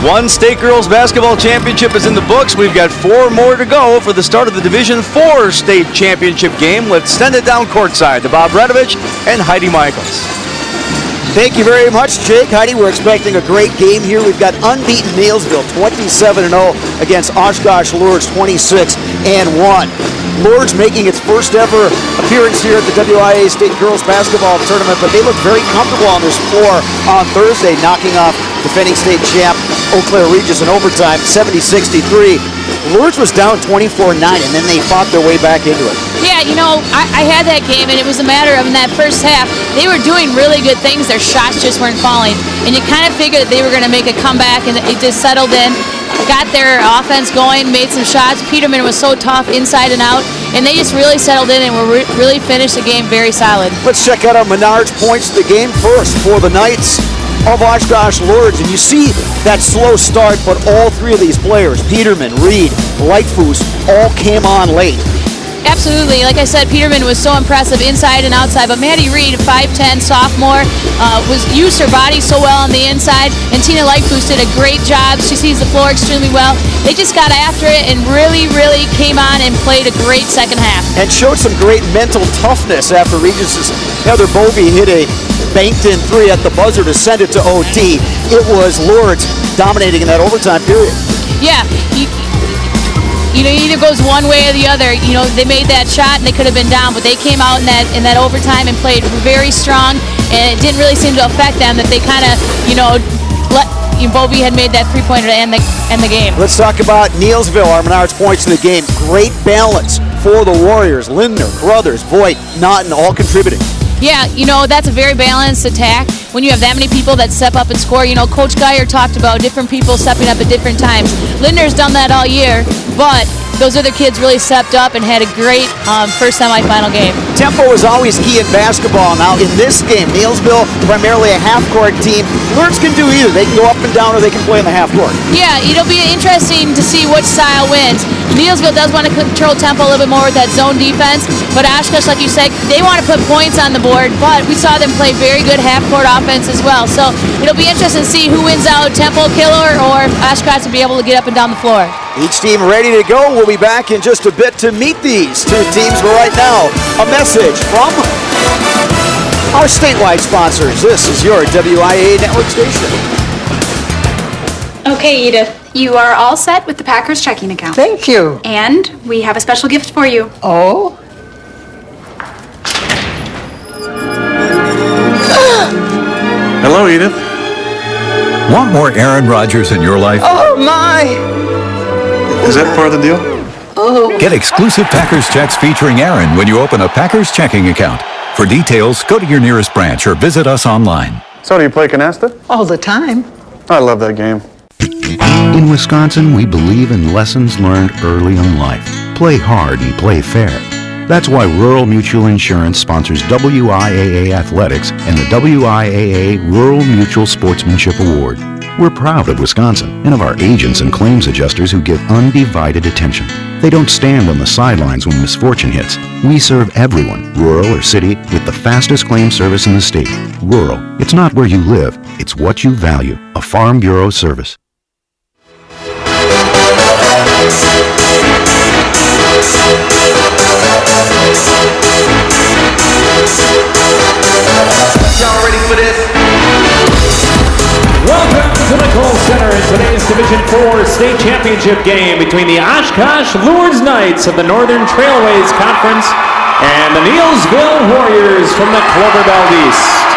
One state girls basketball championship is in the books. We've got 4 more to go for the start of the Division IV state championship game. Let's send it down courtside to Bob Redovich and Heidi Michaels. Thank you very much, Jake. Heidi, we're expecting a great game here. We've got unbeaten Neillsville 27-0 against Oshkosh Lourdes 26-1. Lourdes making its first ever appearance here at the WIAA State Girls Basketball Tournament, but they look very comfortable on this floor on Thursday, knocking off defending state champ Eau Claire Regis in overtime, 70-63. Lourdes was down 24-9, and then they fought their way back into it. Yeah, you know, I had that game, and it was a matter of in that first half, they were doing really good things. Their shots just weren't falling. And you kind of figured that they were going to make a comeback, and it just settled in, got their offense going, made some shots. Peterman was so tough inside and out, and they just really settled in and were really finished the game very solid. Let's check out our Menards points of the game first for the Knights of Oshkosh Lourdes, and you see that slow start, but all 3 of these players, Peterman, Reed, Lightfoos, all came on late. Absolutely. Like I said, Peterman was so impressive inside and outside, but Maddie Reed, 5'10", sophomore, used her body so well on the inside, and Tina Lightfoos did a great job. She sees the floor extremely well. They just got after it and really, really came on and played a great second half. And showed some great mental toughness after Regis's Heather Bovey hit a banked-in 3 at the buzzer to send it to OT. It was Lourdes dominating in that overtime period. Yeah. You know, it either goes one way or the other. You know, they made that shot and they could have been down, but they came out in that overtime and played very strong, and it didn't really seem to affect them that they kind of, you know, Bovey had made that 3-pointer to end the game. Let's talk about Neillsville, our Menards points of the game. Great balance for the Warriors. Lindner, Crothers, Voigt, Naughton, all contributing. Yeah, you know, that's a very balanced attack. When you have that many people that step up and score, you know, Coach Geyer talked about different people stepping up at different times. Lindner's done that all year, but those other kids really stepped up and had a great first semifinal game. Tempo is always key in basketball. Now, in this game, Neillsville, primarily a half-court team. Lourdes can do either. They can go up and down, or they can play in the half-court. Yeah, it'll be interesting to see which style wins. Neillsville does want to control tempo a little bit more with that zone defense, but Oshkosh, like you said, they want to put points on the board, but we saw them play very good half-court offense as well. So it'll be interesting to see who wins out, tempo killer, or Oshkosh will be able to get up and down the floor. Each team ready to go. We'll be back in just a bit to meet these 2 teams, but right now, a message from our statewide sponsors. This is your WIAA network station. Okay, Edith, you are all set with the Packers checking account. Thank you. And we have a special gift for you. Oh? Hello, Edith. Want more Aaron Rodgers in your life? Oh, my! Is that part of the deal? Oh. Get exclusive Packers checks featuring Aaron when you open a Packers checking account. For details, go to your nearest branch or visit us online. So do you play canasta? All the time. I love that game. In Wisconsin, we believe in lessons learned early in life. Play hard and play fair. That's why Rural Mutual Insurance sponsors WIAA Athletics and the WIAA Rural Mutual Sportsmanship Award. We're proud of Wisconsin and of our agents and claims adjusters who give undivided attention. They don't stand on the sidelines when misfortune hits. We serve everyone, rural or city, with the fastest claim service in the state. Rural. It's not where you live, it's what you value. A Farm Bureau service. Y'all ready for this? Welcome to the Kohl Center in today's Division IV state championship game between the Oshkosh Lourdes Knights of the Northern Trailways Conference and the Neillsville Warriors from the Clover Belt East.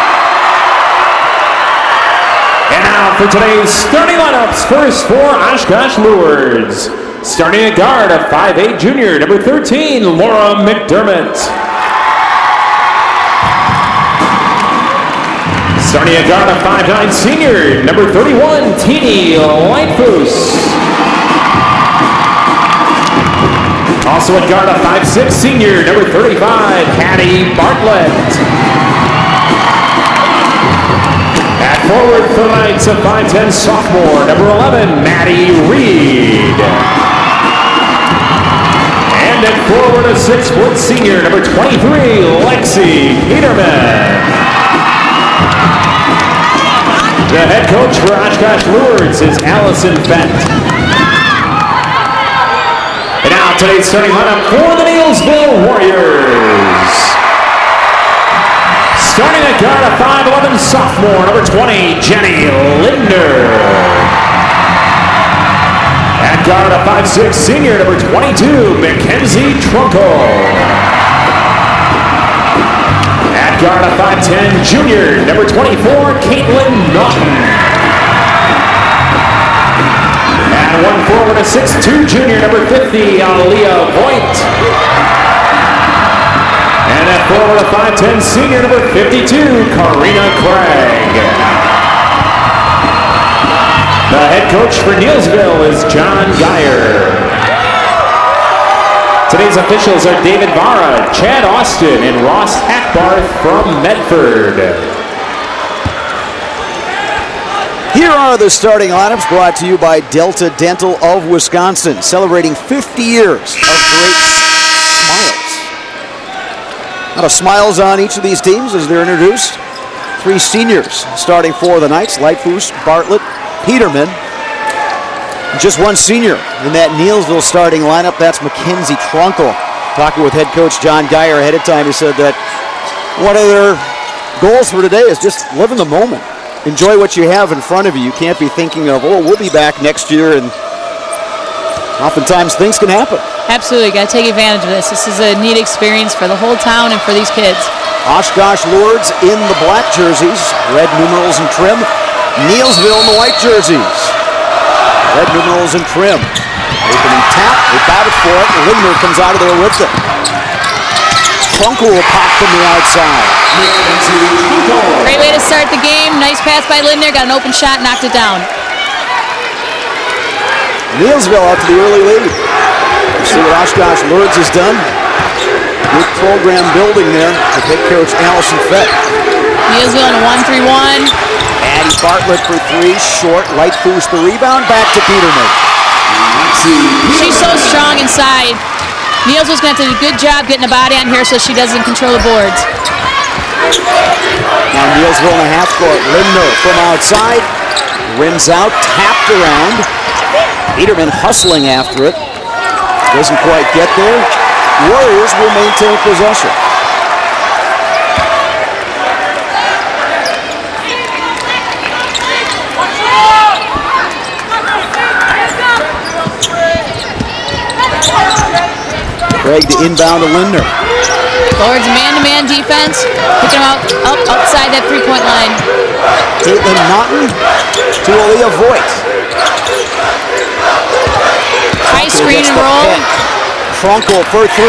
And now for today's starting lineups, first for Oshkosh Lourdes. Starting at guard, a 5'8" junior, number 13, Laura McDermott. Starting at guard, a 5'9" senior, number 31, Teeny Lightfoos. Also at guard, a 5'6" senior, number 35, Patty Bartlett. At forward for the Knights, a 5'10" sophomore, number 11, Maddie Reed. And at forward, a 6' senior, number 23, Lexi Peterman. The head coach for Oshkosh Lourdes is Allison Fett. And now today's starting lineup for the Neillsville Warriors. Starting at guard, a 5'11" sophomore, number 20, Jenny Linder. At guard, a 5'6" senior, number 22, Mackenzie Trunkle. At guard, a 5'10" junior, number 24, Caitlin Naughton. And one forward, a 6'2" junior, number 50, Aaliyah Voigt. And at forward, a 5'10" senior, number 52, Karina Craig. The head coach for Neillsville is John Geyer. Today's officials are David Vara, Chad Austin, and Ross Hackbarth from Medford. Here are the starting lineups brought to you by Delta Dental of Wisconsin, celebrating 50 years of great smiles. A lot of smiles on each of these teams as they're introduced. 3 seniors starting for the Knights, Lightfoos, Bartlett, Peterman. Just 1 senior in that Neillsville starting lineup. That's Mackenzie Trunkle. Talking with head coach John Geyer ahead of time, he said that one of their goals for today is just live in the moment. Enjoy what you have in front of you. You can't be thinking of, oh, we'll be back next year, and oftentimes things can happen. Absolutely, got to take advantage of this. This is a neat experience for the whole town and for these kids. Oshkosh Lourdes in the black jerseys, red numerals and trim. Neillsville in the white jerseys, red numerals and trim. Opening tap, they batted for it. Linder comes out of there with it. Trunkle will pop from the outside. Great way to start the game. Nice pass by Linder, got an open shot, knocked it down. Neillsville out to the early lead. See what Oshkosh Lourdes has done. Good program building there with head coach Allison Fett. Neillsville in a 1-3-1. Addie Bartlett for 3, short. Lightfoos the rebound, back to Peterman. She's so strong inside. Neillsville's going to have to do a good job getting a body on here so she doesn't control the boards. Now Neillsville in the half court. Linder from outside. Rims out, tapped around. Peterman hustling after it. Doesn't quite get there. Warriors will maintain possession. Craig to inbound to Linder. Lourdes man-to-man defense, picking him up outside that three-point line. Caitlin Naughton to Aaliyah Voigt. High screen and roll. Trunkle for 3.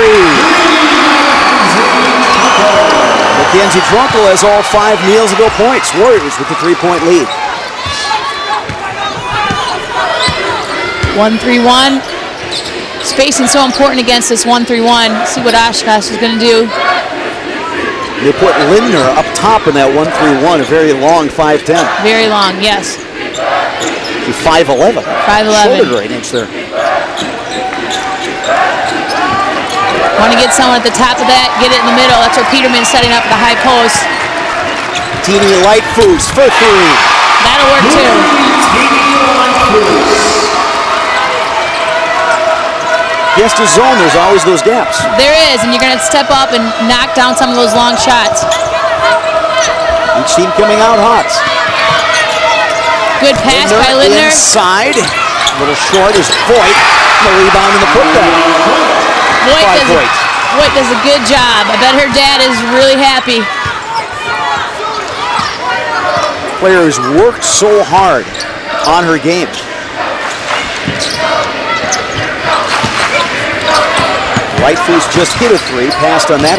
Mackenzie Trunkle has all 5 Neillsville points. Warriors with the 3-point lead. 1-3-1. Spacing so important against this 1-3-1. See what Oshkosh is going to do. They put Linder up top in that 1-3-1, a very long 5'10". Very long, yes. 5'11". 5'11". Shoulder range there. Want to get someone at the top of that, get it in the middle. That's where Peterman's setting up the high post. Teeny Lightfoos for 3. That'll work too. Against the zone, there's always those gaps. There is, and you're going to step up and knock down some of those long shots. Each team coming out hot. Good pass by Linder. Inside. A little short is Voigt. The rebound and the putback. Voigt does a good job. I bet her dad is really happy. Players worked so hard on her game. Lightfoos just hit a 3, passed on that.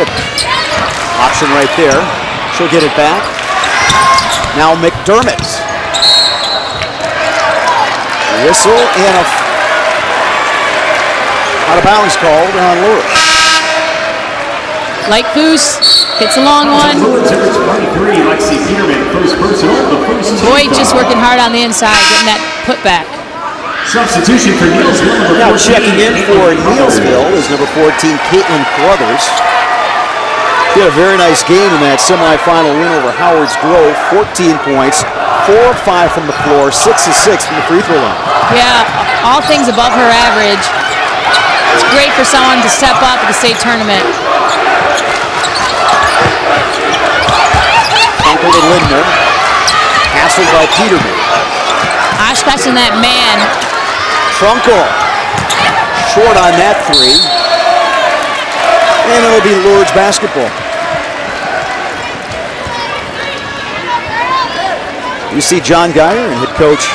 Option right there. She'll get it back. Now McDermott. Whistle and a out of bounds called on Lourdes. Lightfoos hits a long one. Voigt just working hard on the inside, getting that putback. Substitution for Neillsville. Now checking in for Neillsville is number 14, Caitlin Carruthers. He had a very nice game in that semifinal win over Howard's Grove. 14 points, 4 of 5 from the floor, 6 of 6 from the free throw line. Yeah, all things above her average. It's great for someone to step up at the state tournament. Uncle to Lindner, hassled by Peterman. Oshkosh and that man. Trunkel, short on that three. And it'll be Lourdes basketball. You see John Geyer and head coach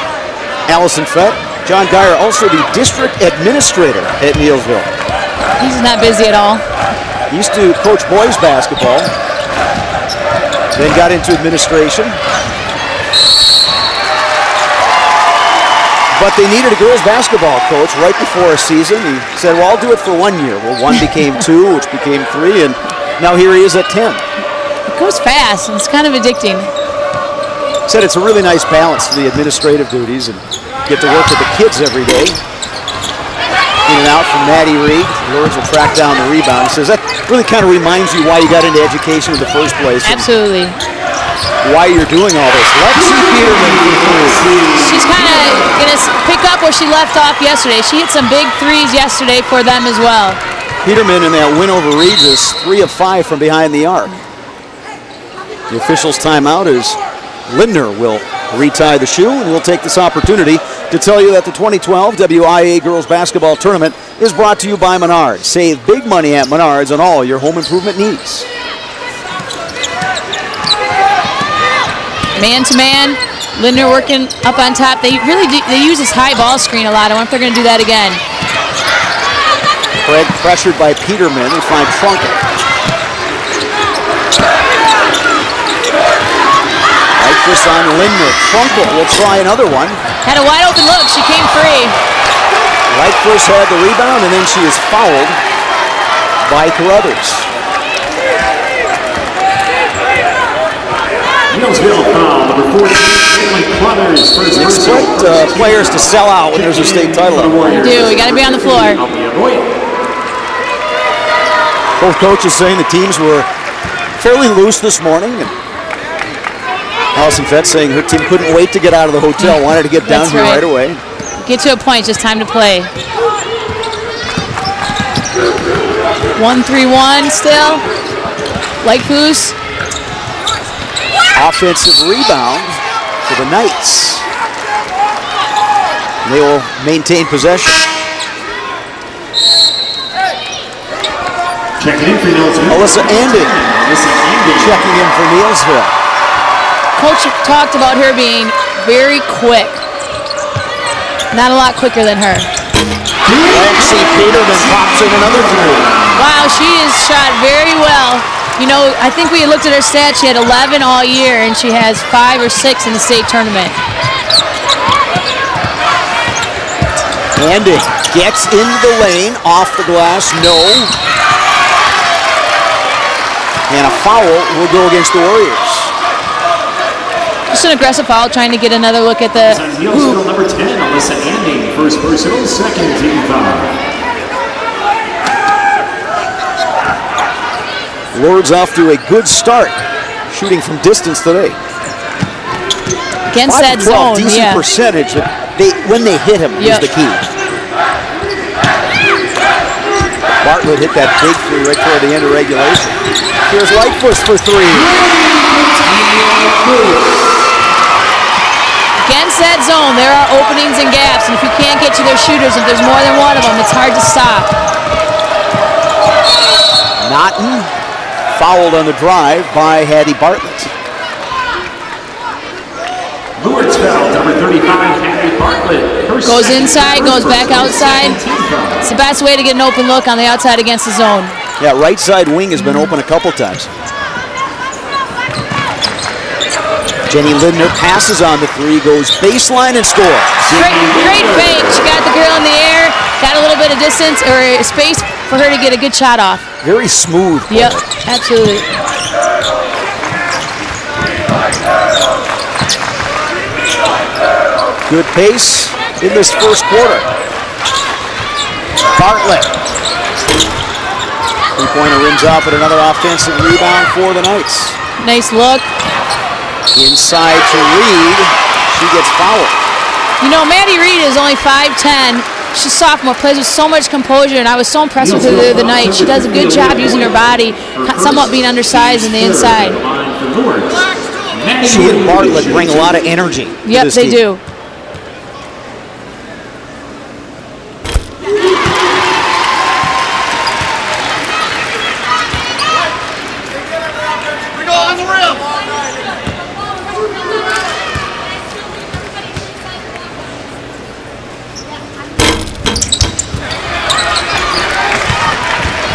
Allison Fett. John Geyer, also the district administrator at Neillsville. He's not busy at all. He used to coach boys basketball, then got into administration. But they needed a girls basketball coach right before a season. He said, well, I'll do it for 1 year. Well, 1 became 2, which became 3, and now here he is at 10. It goes fast, and it's kind of addicting. Said it's a really nice balance to the administrative duties and get to work with the kids every day. In and out from Maddie Reed. Lourdes will track down the rebound. He says that really kind of reminds you why you got into education in the first place. Absolutely. Why you're doing all this. Lexi Peterman for 3. She's kind of going to pick up where she left off yesterday. She hit some big threes yesterday for them as well. Peterman in that win over Regis, 3 of 5 from behind the arc. The officials' timeout is Lindner will retie the shoe, and we'll take this opportunity to tell you that the 2012 WIAA Girls Basketball Tournament is brought to you by Menards. Save big money at Menards on all your home improvement needs. Man-to-man, Lindner working up on top. They really do, they use this high ball screen a lot. I wonder if they're going to do that again. Craig pressured by Peterman. They find Trunkel. Right this on Lindner. Trunkel will try another one. Had a wide open look. She came free. Right first had the rebound, and then she is fouled by Carruthers. Neillsville foul, number 14, Carruthers. You expect players to sell out when there's a state title on. You do. We got to be on the floor. Both coaches saying the teams were fairly loose this morning. And Allison Fett saying her team couldn't wait to get out of the hotel, wanted to get down here right away. Get to a point, just time to play. 1-3-1 still. Like Poos. Offensive rebound for the Knights. They will maintain possession. Checking in for Neillsville. Alyssa Anding checking in for Neillsville. Coach talked about her being very quick. Not a lot quicker than her. Lexi Peterman pops in another three. Wow, she is shot very well. You know, I think we looked at her stats. She had 11 all year, and she has 5 or 6 in the state tournament. Anding gets into the lane, off the glass, no. And a foul will go against the Warriors. Just an aggressive foul, trying to get another look at the Neillsville number 10, Alyssa Anding, first personal, second team foul. Lourdes off to a good start, shooting from distance today. Against that zone, decent percentage. When they hit him is the key. Bartlett hit that big three right toward the end of regulation. Here's Lightfoot for 3. Against that zone, there are openings and gaps, and if you can't get to their shooters, if there's more than one of them, it's hard to stop. Naughton fouled on the drive by Hattie Bartlett. Lourdes foul, number 35, Hattie Bartlett. Goes inside, goes back outside. It's the best way to get an open look on the outside against the zone. Yeah, right side wing has been open a couple times. Jenny Lindner passes on the 3, goes baseline and scores. Great fake. She got the girl in the air, got a little bit of distance or space for her to get a good shot off. Very smooth. Yep, absolutely. Good pace in this first quarter. Bartlett Three-pointer rims out, but another offensive rebound for the Knights. Nice look. Inside to Reed. She gets fouled. You know, Maddie Reed is only 5'10". She's a sophomore, plays with so much composure, and I was so impressed with her the other night. She does a good job using her body, somewhat being undersized in the inside. She and Bartlett bring a lot of energy to Yep, this they team. do.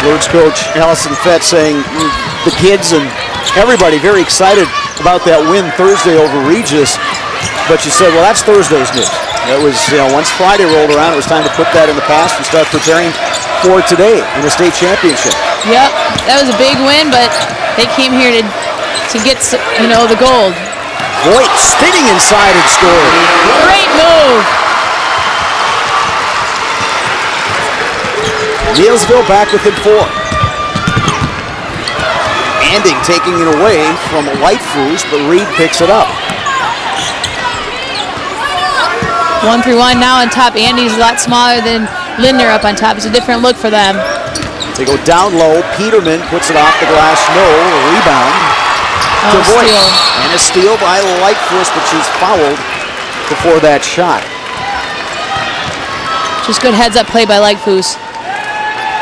Lourdes coach Allison Fett saying the kids and everybody very excited about that win Thursday over Regis. But she said, well, that's Thursday's news. It was, once Friday rolled around, it was time to put that in the past and start preparing for today in the state championship. Yep, that was a big win, but they came here to get, the gold. Voigt spinning inside and scored. Great move. Neillsville back within 4. Anding taking it away from Lightfoos, but Reed picks it up. 1-3-1 now on top. Andy's a lot smaller than Lindner up on top. It's a different look for them. They go down low. Peterman puts it off the glass. No, a rebound. To Voigt. Steal. And a steal by Lightfoos, but she's fouled before that shot. Just good heads-up play by Lightfoos.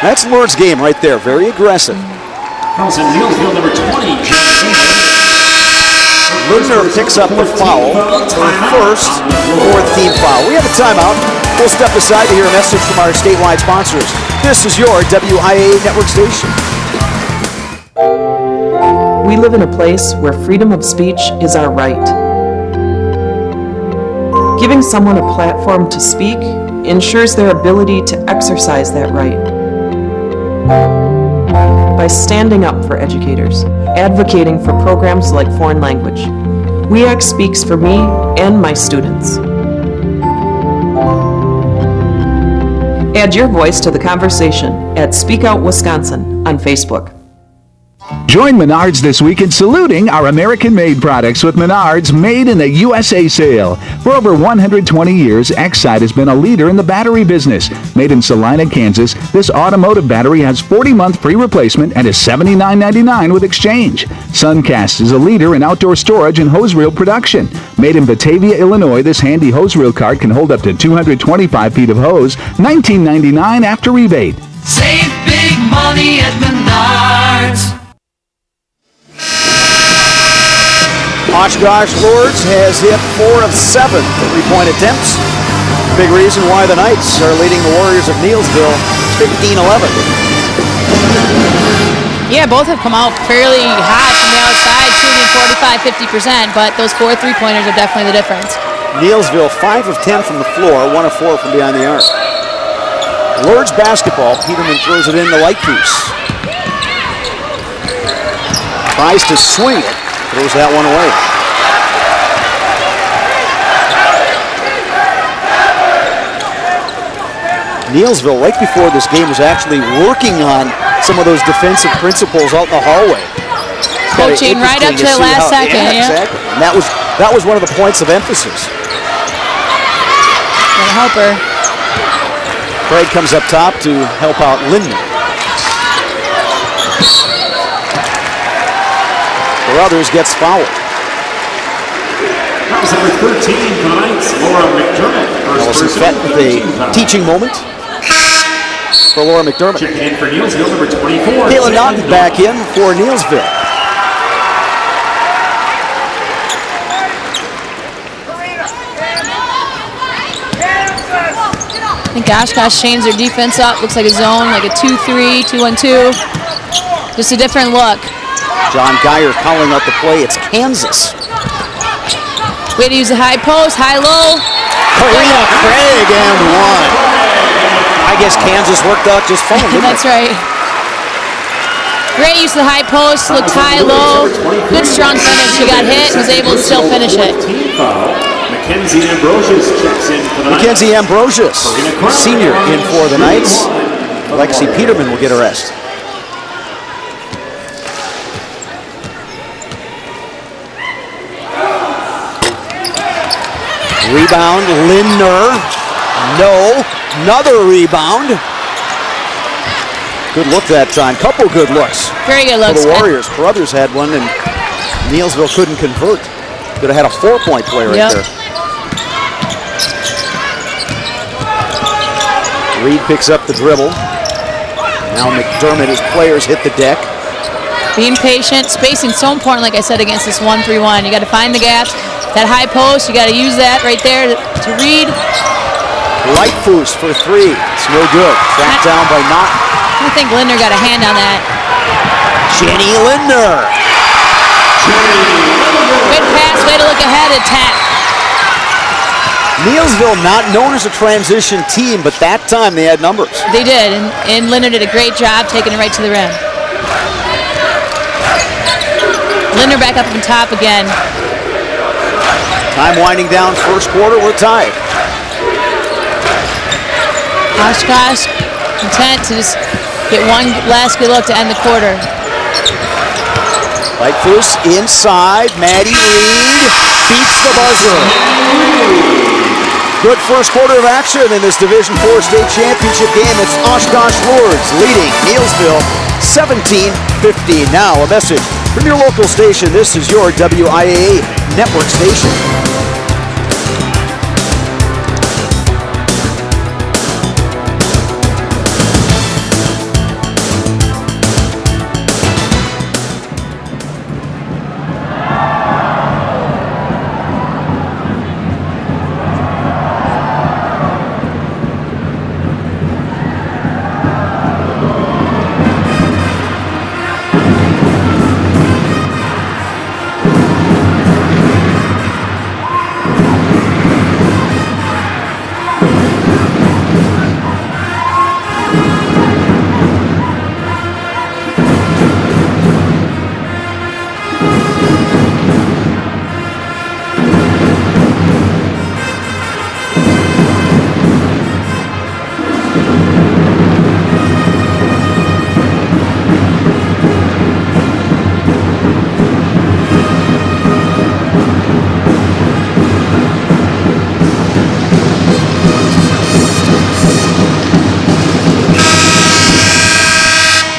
That's Lourdes' game right there. Very aggressive. Neillsville, number 20. Lindner picks up the foul. Her first, fourth team foul. We have a timeout. We'll step aside to hear a message from our statewide sponsors. This is your WIAA network station. We live in a place where freedom of speech is our right. Giving someone a platform to speak ensures their ability to exercise that right. By standing up for educators, advocating for programs like foreign language, WIAA speaks for me and my students. Add your voice to the conversation at Speak Out Wisconsin on Facebook. Join Menards this week in saluting our American-made products with Menards Made in the USA sale. For over 120 years, Exide has been a leader in the battery business. Made in Salina, Kansas, this automotive battery has 40-month free replacement and is $79.99 with exchange. Suncast is a leader in outdoor storage and hose reel production. Made in Batavia, Illinois, this handy hose reel cart can hold up to 225 feet of hose, $19.99 after rebate. Save big money at Menards. Oshkosh Lourdes has hit 4 of 7 three-point attempts. Big reason why the Knights are leading the Warriors of Neillsville 15-11. Yeah, both have come out fairly hot from the outside, shooting 45-50%, but those 4 three-pointers are definitely the difference. Neillsville 5 of 10 from the floor, 1 of 4 from behind the arc. Lourdes basketball. Peterman throws it in to Lightfoos. Tries to swing it. Throws that one away. Neillsville, right before this game, was actually working on some of those defensive principles out in the hallway. Coaching right up to the last second. Yeah, exactly. And that was one of the points of emphasis. Gonna help her. Craig comes up top to help out Lindner. Brothers gets fouled. That was number 13 for the Knights, Laura McDermott. Allison Fett with a teaching moment for Laura McDermott. Checking in for Neillsville, number 24. Caitlin Naughton back in for Neillsville. I think Oshkosh changed their defense up. Looks like a zone, like a 2-3, 2-1-2. Just a different look. John Geyer calling out the play. It's Kansas. Way to use the high post, high-low. Karina Craig and one. I guess Kansas worked out just fine, didn't That's right. Great use of the high post, looked high-low. Good strong finish. She got hit, was able to still finish it. Mackenzie Ambrosius checks in for the Knights. Mackenzie Ambrosius, senior, in for the Knights. Lexi Peterman will get a rest. Rebound, Lindner. No. Another rebound. Good look that time. Couple good looks. Very good looks. For the Warriors. Carruthers had one, and Neillsville couldn't convert. Could have had a 4-point play right there. Reed picks up the dribble. Now McDermott, his players hit the deck. Being patient, spacing so important, like I said, against this 1-3-1. You got to find the gaps. That high post, you got to use that right there to Reed. Lightfoos for 3. It's no good. Tracked down by Naughton. I think Lindner got a hand on that. Jenny Lindner. Good pass, way to look ahead, attack. Neillsville not known as a transition team, but that time they had numbers. They did, and Lindner did a great job taking it right to the rim. Lindner back up on top again. Time winding down, first quarter, we're tied. Oshkosh content to just get one last good look to end the quarter. Lightfoos inside, Maddie Reed beats the buzzer. Good first quarter of action in this Division IV state championship game. It's Oshkosh Lourdes leading Neillsville 17-15. Now a message from your local station. This is your WIAA network station.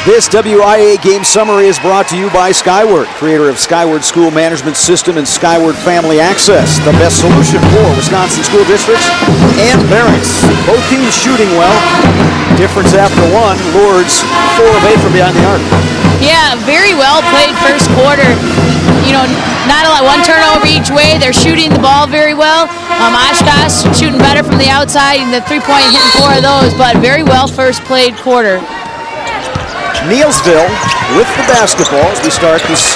This WIAA game summary is brought to you by Skyward, creator of Skyward School Management System and Skyward Family Access, the best solution for Wisconsin school districts and parents. Both teams shooting well. Difference after one, Lourdes 4 of 8 from behind the arc. Yeah, very well played first quarter. You know, not a lot, one turnover each way. They're shooting the ball very well. Oshkosh shooting better from the outside, and the three-point hitting 4 of those, but very well first played quarter. Neillsville with the basketball as we start this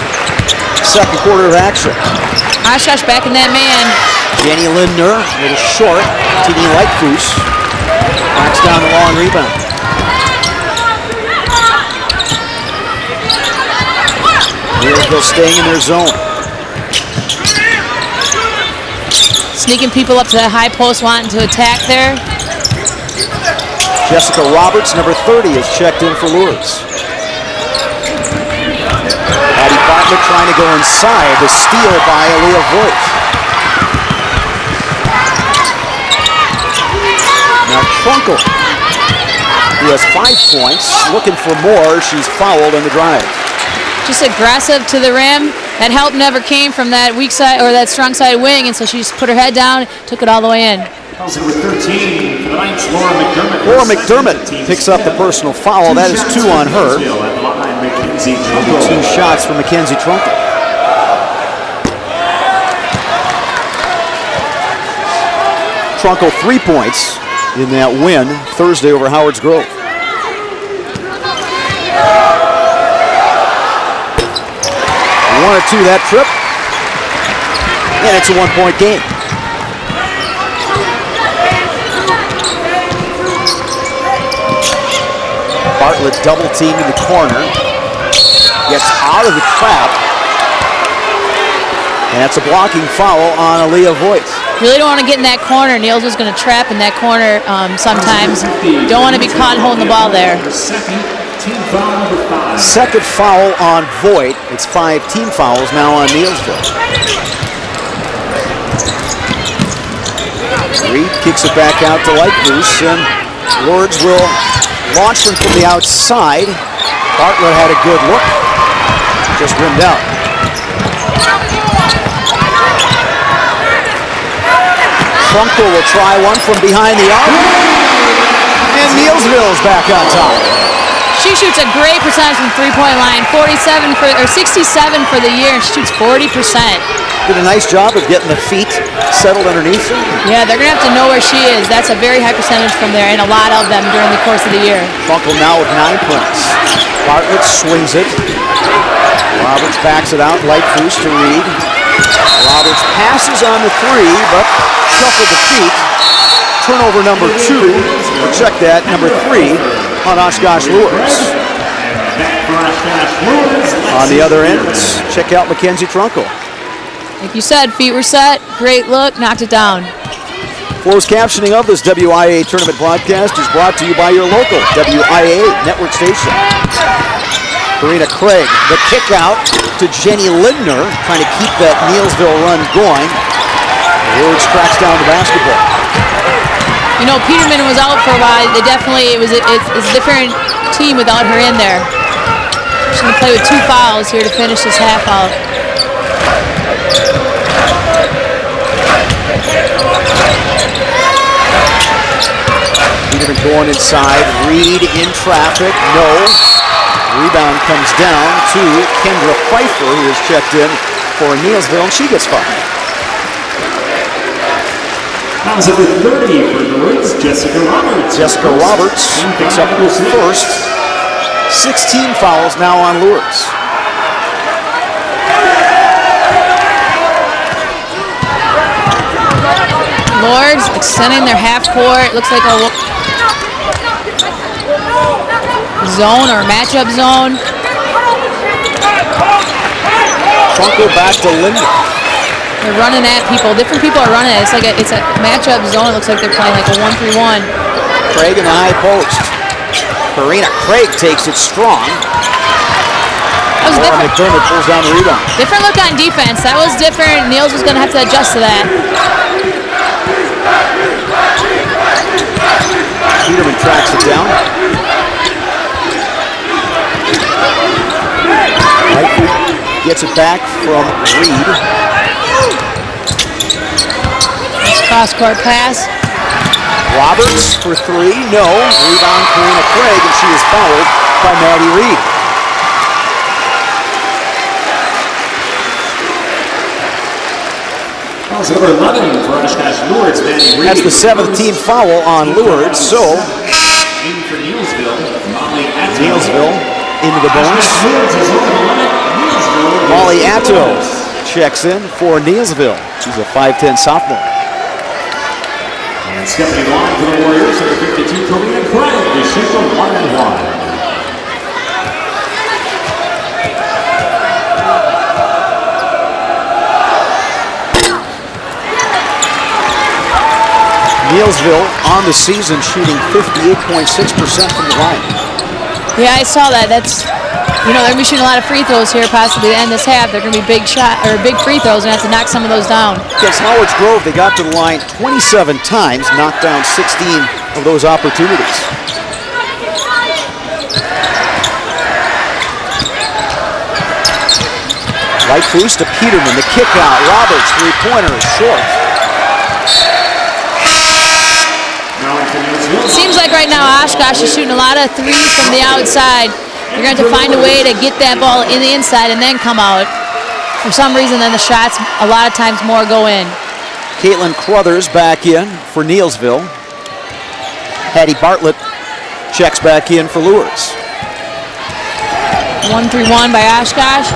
second quarter of action. Oshkosh back in that man. Jenny Lindner, a little short. T.D. Lightfoos knocks down the long rebound. Neillsville staying in their zone. Sneaking people up to that high post, wanting to attack there. Jessica Roberts, number 30, is checked in for Lourdes. Bartlett trying to go inside. The steal by Aaliyah Voigt. Now Trunkle, who has 5 points, looking for more. She's fouled on the drive. Just aggressive to the rim. That help never came from that weak side or that strong side wing, and so she just put her head down, took it all the way in. Number 13 for the Knights, Laura McDermott. Laura McDermott picks up the personal foul. That is 2 on her. 2 shots for Mackenzie Trunkle. Trunkle 3 points in that win Thursday over Howard's Grove. One or two that trip, and it's a 1-point game. Bartlett double team in the corner. Gets out of the trap. And that's a blocking foul on Aaliyah Voigt. Really don't want to get in that corner. Niels was going to trap in that corner sometimes. Don't want to be caught holding the ball there. Second foul on Voigt. It's 5 team fouls now on Neillsville. Reed kicks it back out to Lightfoos, and Lourdes will launch him from the outside. Bartlett had a good look, just rimmed out. Trunkel will try one from behind the arc, and Neillsville is back on top. She shoots a great percentage from three-point line, 67 or 67 for the year, and she shoots 40%. Did a nice job of getting the feet settled underneath her. Yeah, they're gonna have to know where she is. That's a very high percentage from there, and a lot of them during the course of the year. Trunkel now with 9 points. Bartlett swings it. Roberts backs it out. Lightfoos to Reed. Roberts passes on the 3, but shuffled the feet. Turnover number 2, or check that, number 3 on Oshkosh Lourdes. On the other end, check out Mackenzie Trunkel. Like you said, feet were set, great look, knocked it down. Closed captioning of this WIAA tournament broadcast is brought to you by your local WIAA network station. Karina Craig, the kick out to Jenny Lindner, trying to keep that Neillsville run going. Lourdes tracks down the basketball. You know, Peterman was out for a while. It's a different team without her in there. She's going to play with 2 fouls here to finish this half out. Peterman going inside. Reed in traffic. No. Rebound comes down to Kendra Pfeiffer, who is checked in for Neillsville, and she gets fouled. Fouls number 30 for the Lourdes, Jessica Roberts. Jessica Roberts picks up her first. 16 fouls now on Lourdes. Lourdes extending their half court. Looks like a zone or matchup zone. Trunkel back to Linder. They're running at people. Different people are running it. It's a matchup zone. It looks like they're playing like a 1-3-1. Craig in the high post. Karina Craig takes it strong. That was different. McDermott pulls down the rebound. Different look on defense. That was different. Niels was going to have to adjust to that. Peterman tracks it down. Gets it back from Reed. Nice cross-court pass. Roberts for 3, no. Rebound Karina Craig, and she is fouled by Maddie Reed. Fouls number 11 for Oshkosh Lourdes, Maddie Reed. That's the 7th team foul on Lourdes, so in for Neillsville, Neillsville into the bonus. Molly Atto checks in for Neillsville. She's a 5'10 sophomore. And stepping in line for the Warriors, number 52, Karina Craig, to shoot the 1-and-1. Neillsville on the season shooting 58.6% from the line. Yeah, I saw that. That's, you know, they're going to be shooting a lot of free throws here possibly to end this half. They're going to be big free throws and have to knock some of those down. Against Howard Grove, they got to the line 27 times, knocked down 16 of those opportunities. Lightfoos to Peterman, the kick out. Roberts, three-pointer is short. Seems like right now Oshkosh is shooting a lot of threes from the outside. You're going to have to find a way to get that ball in the inside and then come out. For some reason, then the shots a lot of times more go in. Caitlin Crothers back in for Neillsville. Hattie Bartlett checks back in for Lourdes. 1-3-1 by Oshkosh.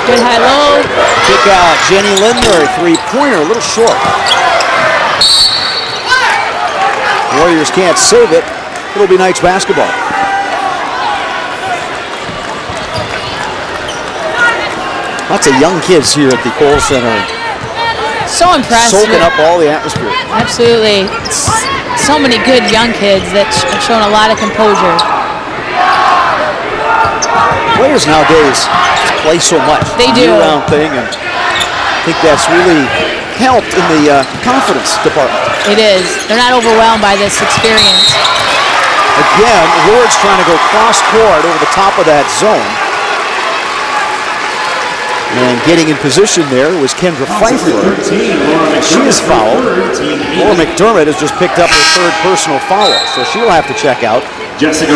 Good high-low. Kick out, Jenny Lindner, three-pointer, a little short. Warriors can't save it. It'll be Knights basketball. Lots of young kids here at the Kohl Center. So impressed. Soaking up all the atmosphere. Absolutely. So many good young kids that have shown a lot of composure. players nowadays play so much. They do. Year-round thing, and I think that's really helped in the confidence department. It is. They're not overwhelmed by this experience. Again, Lourdes trying to go cross-court over the top of that zone. And getting in position there was Kendra Pfeiffer. She is fouled. Laura McDermott has just picked up her third personal foul, so she'll have to check out. Jessica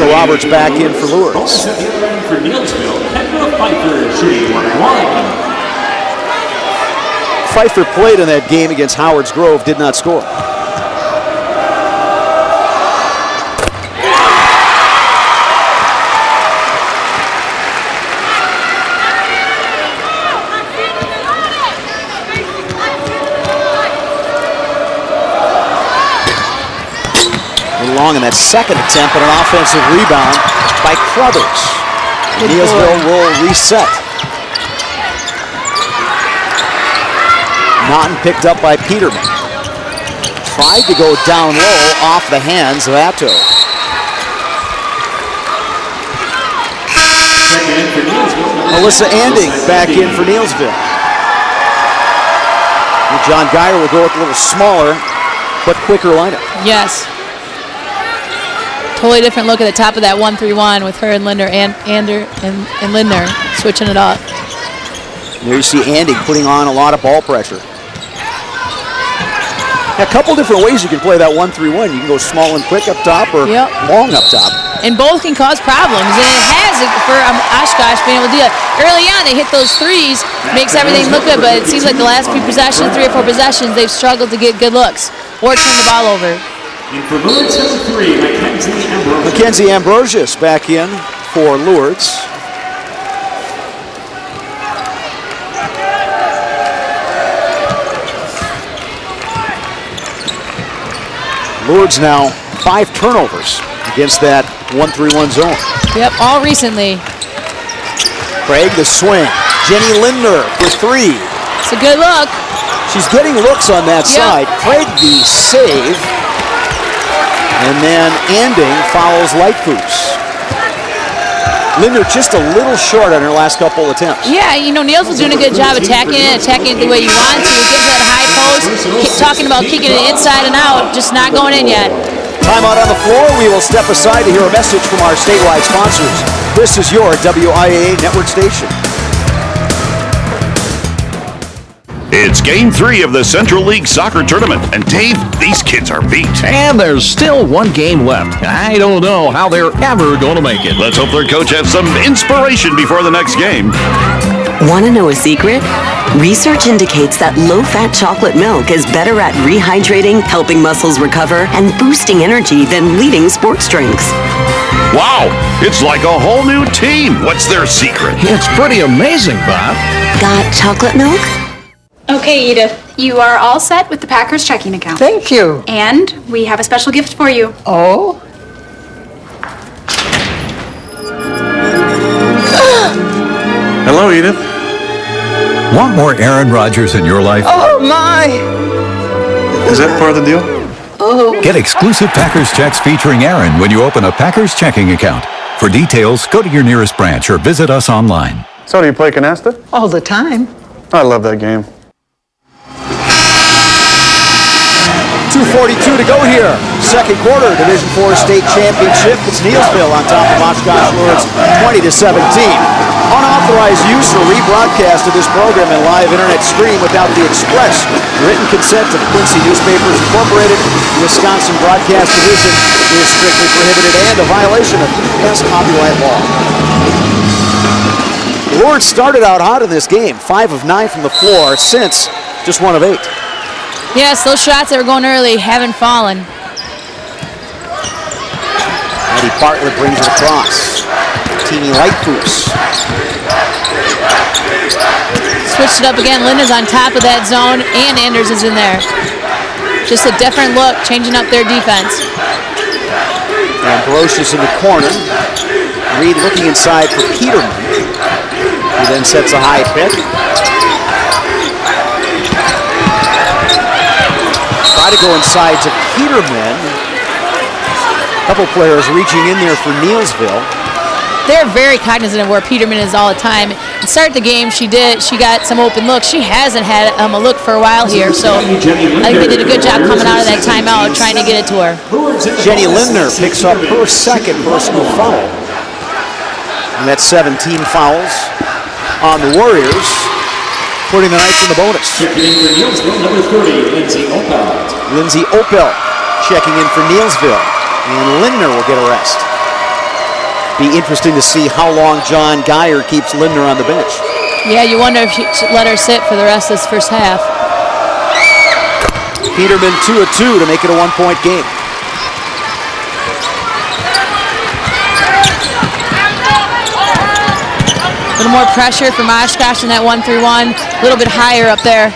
Roberts back in for Lourdes. For Neillsville, Kendra Pfeiffer shooting 1-1. Pfeiffer played in that game against Howard's Grove, did not score. Long in that second attempt, but an offensive rebound by Crothers. Neillsville will reset. Naughton picked up by Peterman. Tried to go down low off the hands of Atto. Melissa Anding back in for Neillsville. John Geyer will go with a little smaller but quicker lineup. Yes. Totally different look at the top of that 1-3-1 with her and Linder and Lindner switching it up. There you see Andy putting on a lot of ball pressure. A couple different ways you can play that 1-3-1. You can go small and quick up top or long up top. And both can cause problems, and it has for Oshkosh being able to do that. Early on, they hit those threes, makes everything look good, but it seems like the last few possessions, 3 or 4 possessions, they've struggled to get good looks or turn the ball over. And for Lourdes, number 3, Mackenzie Ambrosius back in for Lourdes. Lourdes now 5 turnovers against that 1-3-1 zone. Yep, all recently. Craig the swing. Jenny Lindner for 3. It's a good look. She's getting looks on that side. Craig the save. And then Anding follows Lightfoos. Lindner just a little short on her last couple attempts. Yeah, you know, Neillsville's doing a good job attacking it the way you want to. Gives that high post. Talking about kicking it inside and out, just not going in yet. Timeout on the floor. We will step aside to hear a message from our statewide sponsors. This is your WIAA network station. It's Game 3 of the Central League Soccer Tournament, and Dave, these kids are beat. And there's still one game left. I don't know how they're ever going to make it. Let's hope their coach has some inspiration before the next game. Want to know a secret? Research indicates that low-fat chocolate milk is better at rehydrating, helping muscles recover, and boosting energy than leading sports drinks. Wow, it's like a whole new team. What's their secret? It's pretty amazing, Bob. Got chocolate milk? Okay, Edith, you are all set with the Packers checking account. Thank you. And we have a special gift for you. Oh? Hello, Edith. Want more Aaron Rodgers in your life? Oh, my. Is that part of the deal? Oh. Get exclusive Packers checks featuring Aaron when you open a Packers checking account. For details, go to your nearest branch or visit us online. So do you play canasta? All the time. I love that game. 2:42 to go here. Second quarter, Division IV state championship. It's Neillsville on top of Oshkosh Lourdes, 20-17. Unauthorized use or rebroadcast of this program and live internet stream without the express written consent of Quincy Newspapers Incorporated, Wisconsin Broadcast Division is strictly prohibited and a violation of U.S. copyright law. Lourdes started out hot in this game, 5 of 9 from the floor, since just 1 of 8. Yes, those shots that were going early haven't fallen. Eddie Bartlett brings it across. Teeny Lightfoos. Switched it up again. Linda's on top of that zone, and Anders is in there. Just a different look, changing up their defense. Ambrosius in the corner. Reed looking inside for Peterman. He then sets a high pick. Try to go inside to Peterman. A couple players reaching in there for Neillsville. they're very cognizant of where Peterman is all the time. To start the game, she got some open looks. She hasn't had a look for a while here, so I think they did a good job coming out of that timeout, trying to get it to her. Jenny Lindner picks up her second personal foul. And that's 17 fouls on the Warriors, putting the Knights in the bonus. Number 30, Lindsay Opel. Lindsay Opel checking in for Neillsville. And Lindner will get a rest. Be interesting to see how long John Geyer keeps Lindner on the bench. Yeah, you wonder if she should let her sit for the rest of this first half. Peterman 2 of 2 to make it a 1-point game. A little more pressure from Oshkosh in that 1-3-1. A little bit higher up there.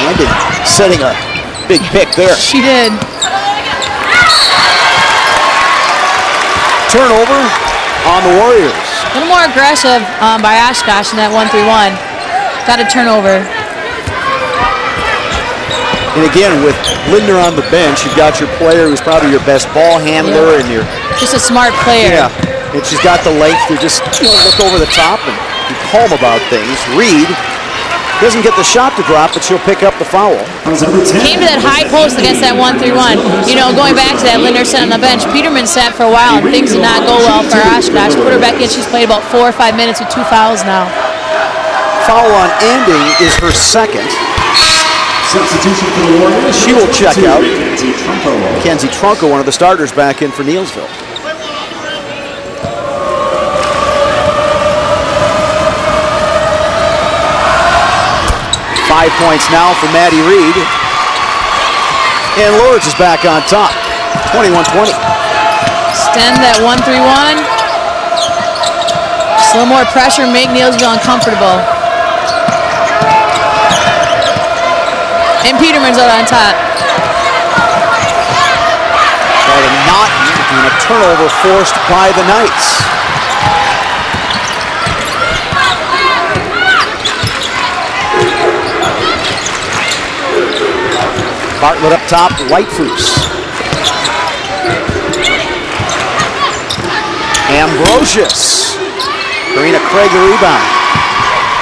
Andy setting a big pick there. She did. Turnover on the Warriors. A little more aggressive by Oshkosh in that 1-3-1. Got a turnover. And again, with Lindner on the bench, you've got your player who's probably your best ball handler, and you're just a smart player. Yeah, and she's got the length to just look over the top and be calm about things. Reed doesn't get the shot to drop, but she'll pick up the foul. Came to that high post against that 1-3-1. You know, going back to that, Lindner sat on the bench. Peterman sat for a while, and things did not go well for Oshkosh. Put her back in. She's played about 4 or 5 minutes with 2 fouls now. Foul on Ending is her second. Substitution for the Warriors. She will check out. Mackenzie Trunko, one of the starters, back in for Neillsville. 5 points now for Maddie Reed. And Lourdes is back on top, 21-20. Extend that 1-3-1. Just a little more pressure, make Neillsville uncomfortable. And Peterman's out on top. And not in a turnover forced by the Knights. Bartlett up top, Lightfoos. Ambrosius. Karina Craig the rebound.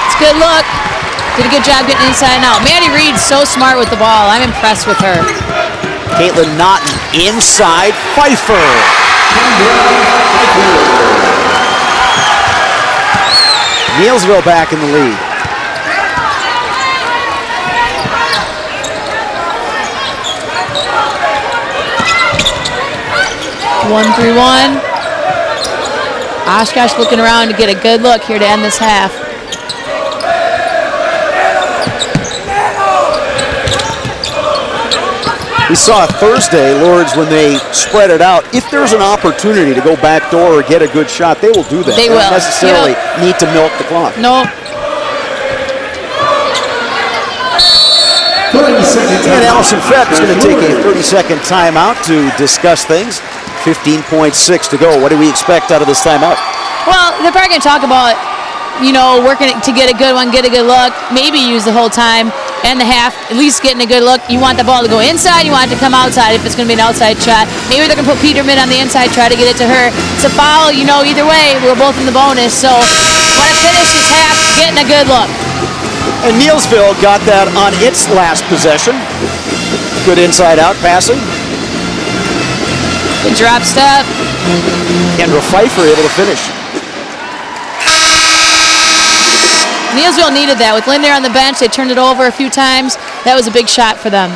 It's a good look. Did a good job getting inside and out. Maddie Reed's so smart with the ball. I'm impressed with her. Caitlin Naughton inside. Pfeiffer. Neillsville back in the lead. One, 1-3-1. Oshkosh looking around to get a good look here to end this half. We saw Thursday, Lourdes, when they spread it out. If there's an opportunity to go back door or get a good shot, they will do that. They will. Don't necessarily need to milk the clock. No. And Allison Fett is going to take a 30-second timeout to discuss things. 15.6 to go. What do we expect out of this timeout? Well, they're probably going to talk about, you know, working to get a good one, get a good look, maybe use the whole time and the half, at least getting a good look. You want the ball to go inside, you want it to come outside if it's going to be an outside shot. Maybe they're going to put Peterman on the inside, try to get it to her. It's a foul, you know, either way, we're both in the bonus. So want to finish this half getting a good look. And Neillsville got that on its last possession. Good inside-out passing. Good drop step. Kendra Pfeiffer able to finish. Neillsville needed that. With Lindner on the bench, they turned it over a few times. That was a big shot for them.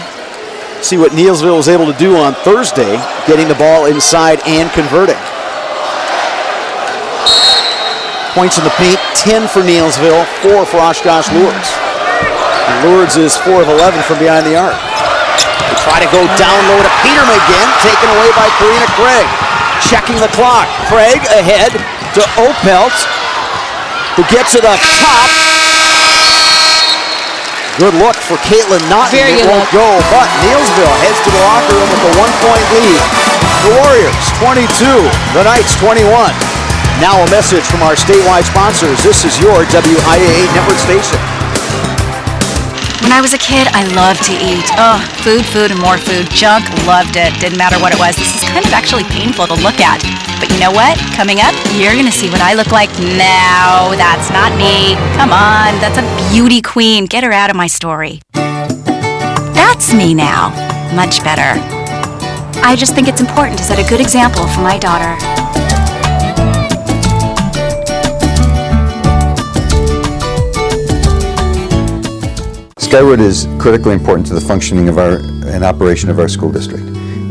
See what Neillsville was able to do on Thursday, getting the ball inside and converting. Points in the paint, 10 for Neillsville, 4 for Oshkosh Lourdes. And Lourdes is 4 of 11 from behind the arc. They try to go down low to Peterman again, taken away by Karina Craig. Checking the clock. Craig ahead to Opelt, who gets to the top. Good look for Caitlin Naughton. Very it good won't look. go, but Neillsville heads to the locker room with a 1-point lead. The Warriors 22, the Knights 21. Now a message from our statewide sponsors. This is your WIAA network station. When I was a kid, I loved to eat. Oh, food, and more food. Junk, loved it. Didn't matter what it was. This is kind of actually painful to look at. But you know what? Coming up, you're going to see what I look like. No, that's not me. Come on, that's a beauty queen. Get her out of my story. That's me now. Much better. I just think it's important to set a good example for my daughter. Skyward is critically important to the functioning of and operation of our school district.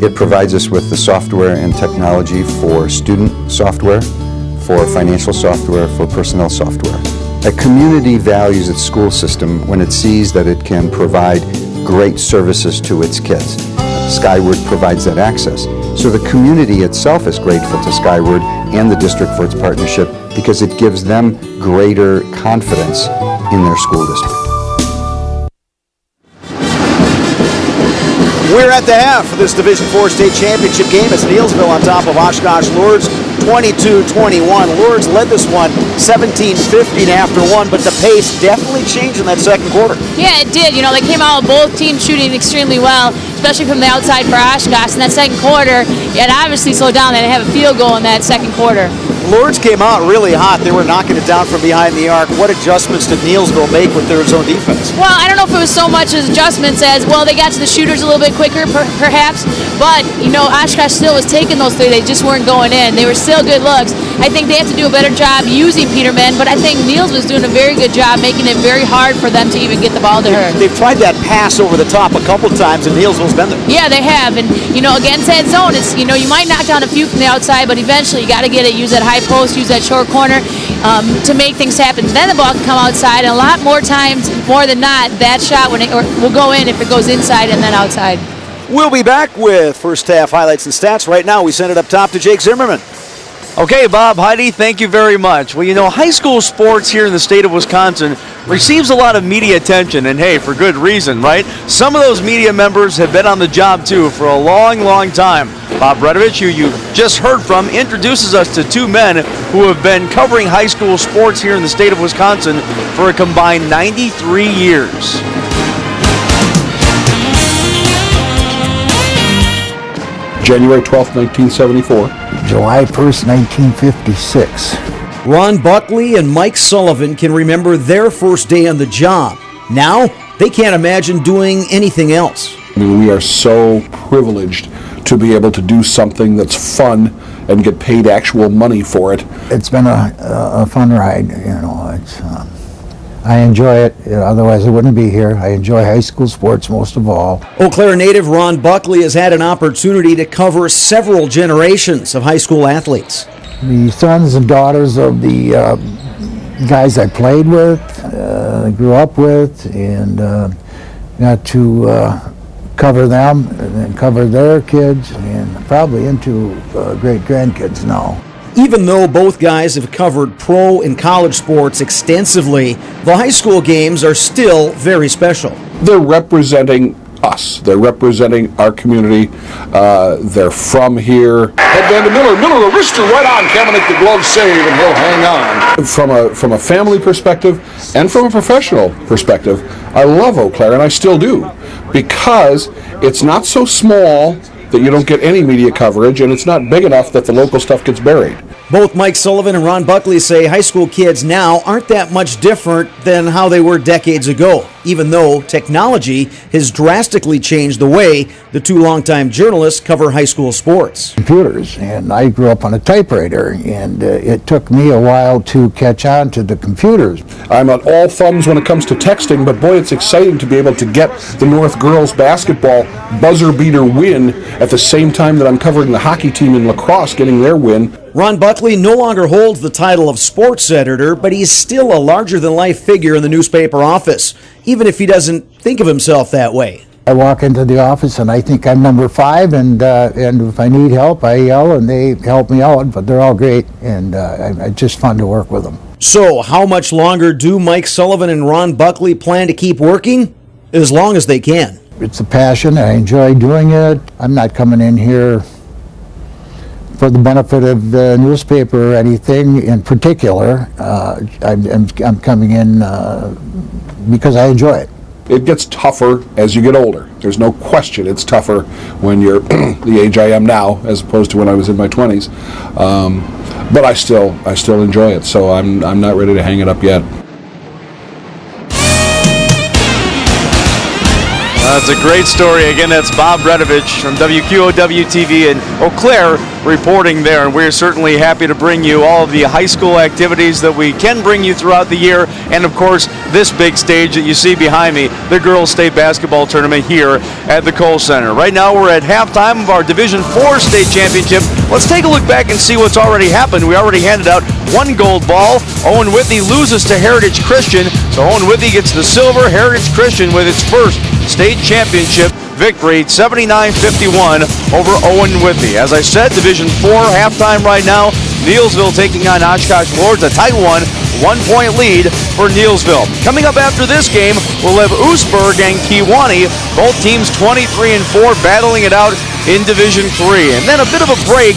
It provides us with the software and technology for student software, for financial software, for personnel software. A community values its school system when it sees that it can provide great services to its kids. Skyward provides that access. So the community itself is grateful to Skyward and the district for its partnership because it gives them greater confidence in their school district. We're at the half of this Division IV state championship game. It's Neillsville on top of Oshkosh Lourdes, 22-21. Lourdes led this one 17-15 after one, but the pace definitely changed in that second quarter. Yeah, it did. You know, they came out with both teams shooting extremely well, especially from the outside for Oshkosh. In that second quarter, it obviously slowed down. They didn't have a field goal in that second quarter. Lourdes came out really hot. They were knocking it down from behind the arc. What adjustments did Neillsville make with their zone defense? Well, I don't know if it was so much as adjustments as, well, they got to the shooters a little bit quicker, perhaps. But, you know, Oshkosh still was taking those three. They just weren't going in. They were still good looks. I think they have to do a better job using Peterman, but I think Neillsville was doing a very good job making it very hard for them to even get the ball to her. They've tried that pass over the top a couple times, and Neillsville's been there. Yeah, they have. And, you know, against that zone, it's, you know, you might knock down a few from the outside, but eventually you got to get it, use that high post, use that short corner to make things happen. Then the ball can come outside, and a lot more times, more than not, that shot will go in if it goes inside and then outside. We'll be back with first half highlights and stats. Right now, we send it up top to Jake Zimmerman. Okay, Bob, Heidi, thank you very much. Well, you know, high school sports here in the state of Wisconsin receives a lot of media attention, and hey, for good reason, right? Some of those media members have been on the job, too, for a long, long time. Bob Bredovich, who you just heard from, introduces us to two men who have been covering high school sports here in the state of Wisconsin for a combined 93 years. January 12th, 1974. July 1st, 1956. Ron Buckley and Mike Sullivan can remember their first day on the job. Now, they can't imagine doing anything else. I mean, we are so privileged to be able to do something that's fun and get paid actual money for it. It's been a fun ride, you know. I enjoy it, otherwise I wouldn't be here. I enjoy high school sports most of all. Eau Claire native Ron Buckley has had an opportunity to cover several generations of high school athletes. The sons and daughters of the guys I played with, grew up with, and got to cover them and then cover their kids and probably into great-grandkids now. Even though both guys have covered pro and college sports extensively, the high school games are still very special. They're representing us. They're representing our community. They're from here. Headband to Miller. Miller, a wrister right on. Kaepernick, the glove save, and he'll hang on. From a family perspective and from a professional perspective, I love Eau Claire, and I still do, because it's not so small that you don't get any media coverage, and it's not big enough that the local stuff gets buried. Both Mike Sullivan and Ron Buckley say high school kids now aren't that much different than how they were decades ago, even though technology has drastically changed the way the two longtime journalists cover high school sports. Computers, and I grew up on a typewriter, and it took me a while to catch on to the computers. I'm at all thumbs when it comes to texting, but boy, it's exciting to be able to get the North girls basketball buzzer beater win at the same time that I'm covering the hockey team in lacrosse getting their win. Ron Buckley no longer holds the title of sports editor, but he's still a larger-than-life figure in the newspaper office, even if he doesn't think of himself that way. I walk into the office and I think I'm number 5, and if I need help, I yell and they help me out, but they're all great, and it's just fun to work with them. So, how much longer do Mike Sullivan and Ron Buckley plan to keep working? As long as they can. It's a passion. I enjoy doing it. I'm not coming in here for the benefit of the newspaper or anything in particular. I'm coming in because I enjoy it. It gets tougher as you get older. There's no question it's tougher when you're the age I am now as opposed to when I was in my 20s. But I still enjoy it, so I'm not ready to hang it up yet. That's a great story. Again, that's Bob Bredovich from WQOW-TV in Eau Claire reporting there. And we're certainly happy to bring you all of the high school activities that we can bring you throughout the year. And, of course, this big stage that you see behind me, the girls' state basketball tournament here at the Kohl Center. Right now, we're at halftime of our Division IV state championship. Let's take a look back and see what's already happened. We already handed out one gold ball. Owen Whitney loses to Heritage Christian. So Owen Whitney gets the silver. Heritage Christian with its first state championship victory, 79-51 over Owen Whitney. As I said, Division IV halftime right now. Neillsville taking on Oshkosh Lourdes, a tight one. 1-point lead for Neillsville. Coming up after this game, we'll have Oostburg and Kewanee. Both teams 23-4 battling it out in Division III. And then a bit of a break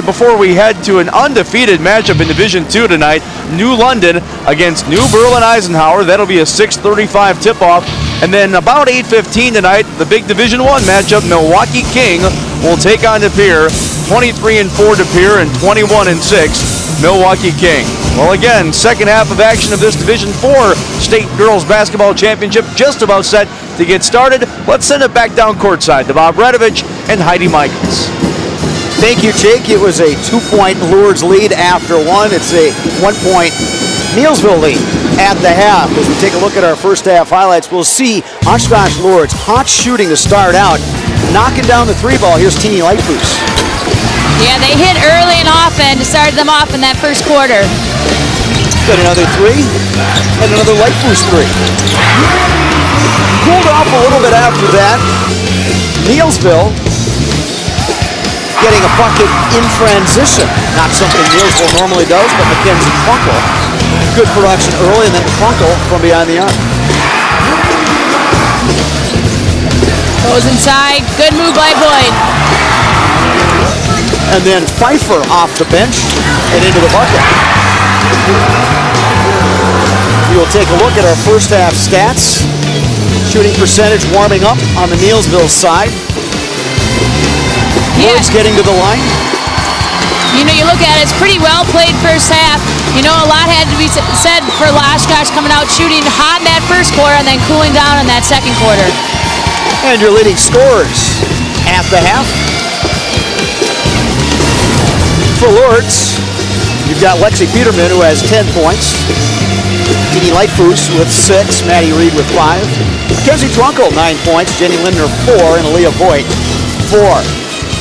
before we head to an undefeated matchup in Division II tonight. New London against New Berlin-Eisenhower. That'll be a 6:35 tip-off. And then about 8:15 tonight, the big Division I matchup, Milwaukee King will take on De Pere. 23-4 De Pere and 21-6 Milwaukee King. Well, again, second half of action of this Division IV State Girls Basketball Championship just about set to get started. Let's send it back down courtside to Bob Bredovich and Heidi Michaels. Thank you, Jake. It was a 2-point Lourdes lead after one. It's a 1-point Neillsville lead at the half. As we take a look at our first half highlights, we'll see Oshkosh Lourdes hot shooting to start out, knocking down the three ball. Here's Teeny Lightfoos. Yeah, they hit early and often to start them off in that first quarter. Got another three, and another Lightfoos three. Cooled off a little bit after that. Neillsville getting a bucket in transition. Not something Neillsville normally does, but Mackenzie Funkle. Good production early, and then Funkle from behind the arc. Goes inside. Good move by Boyd. And then Pfeiffer off the bench and into the bucket. We will take a look at our first half stats. Shooting percentage warming up on the Neillsville side. Lourdes getting to the line. You know, you look at it, it's pretty well played first half. You know, a lot had to be said for Oshkosh coming out shooting hot in that first quarter and then cooling down in that second quarter. And your leading scorers at the half. For Lourdes, you've got Lexi Peterman, who has 10 points. Teeny Lightfoos with 6. Maddie Reed with 5. Mackenzie Trunkel, 9 points. Jenny Lindner, 4. And Aaliyah Voigt, 4.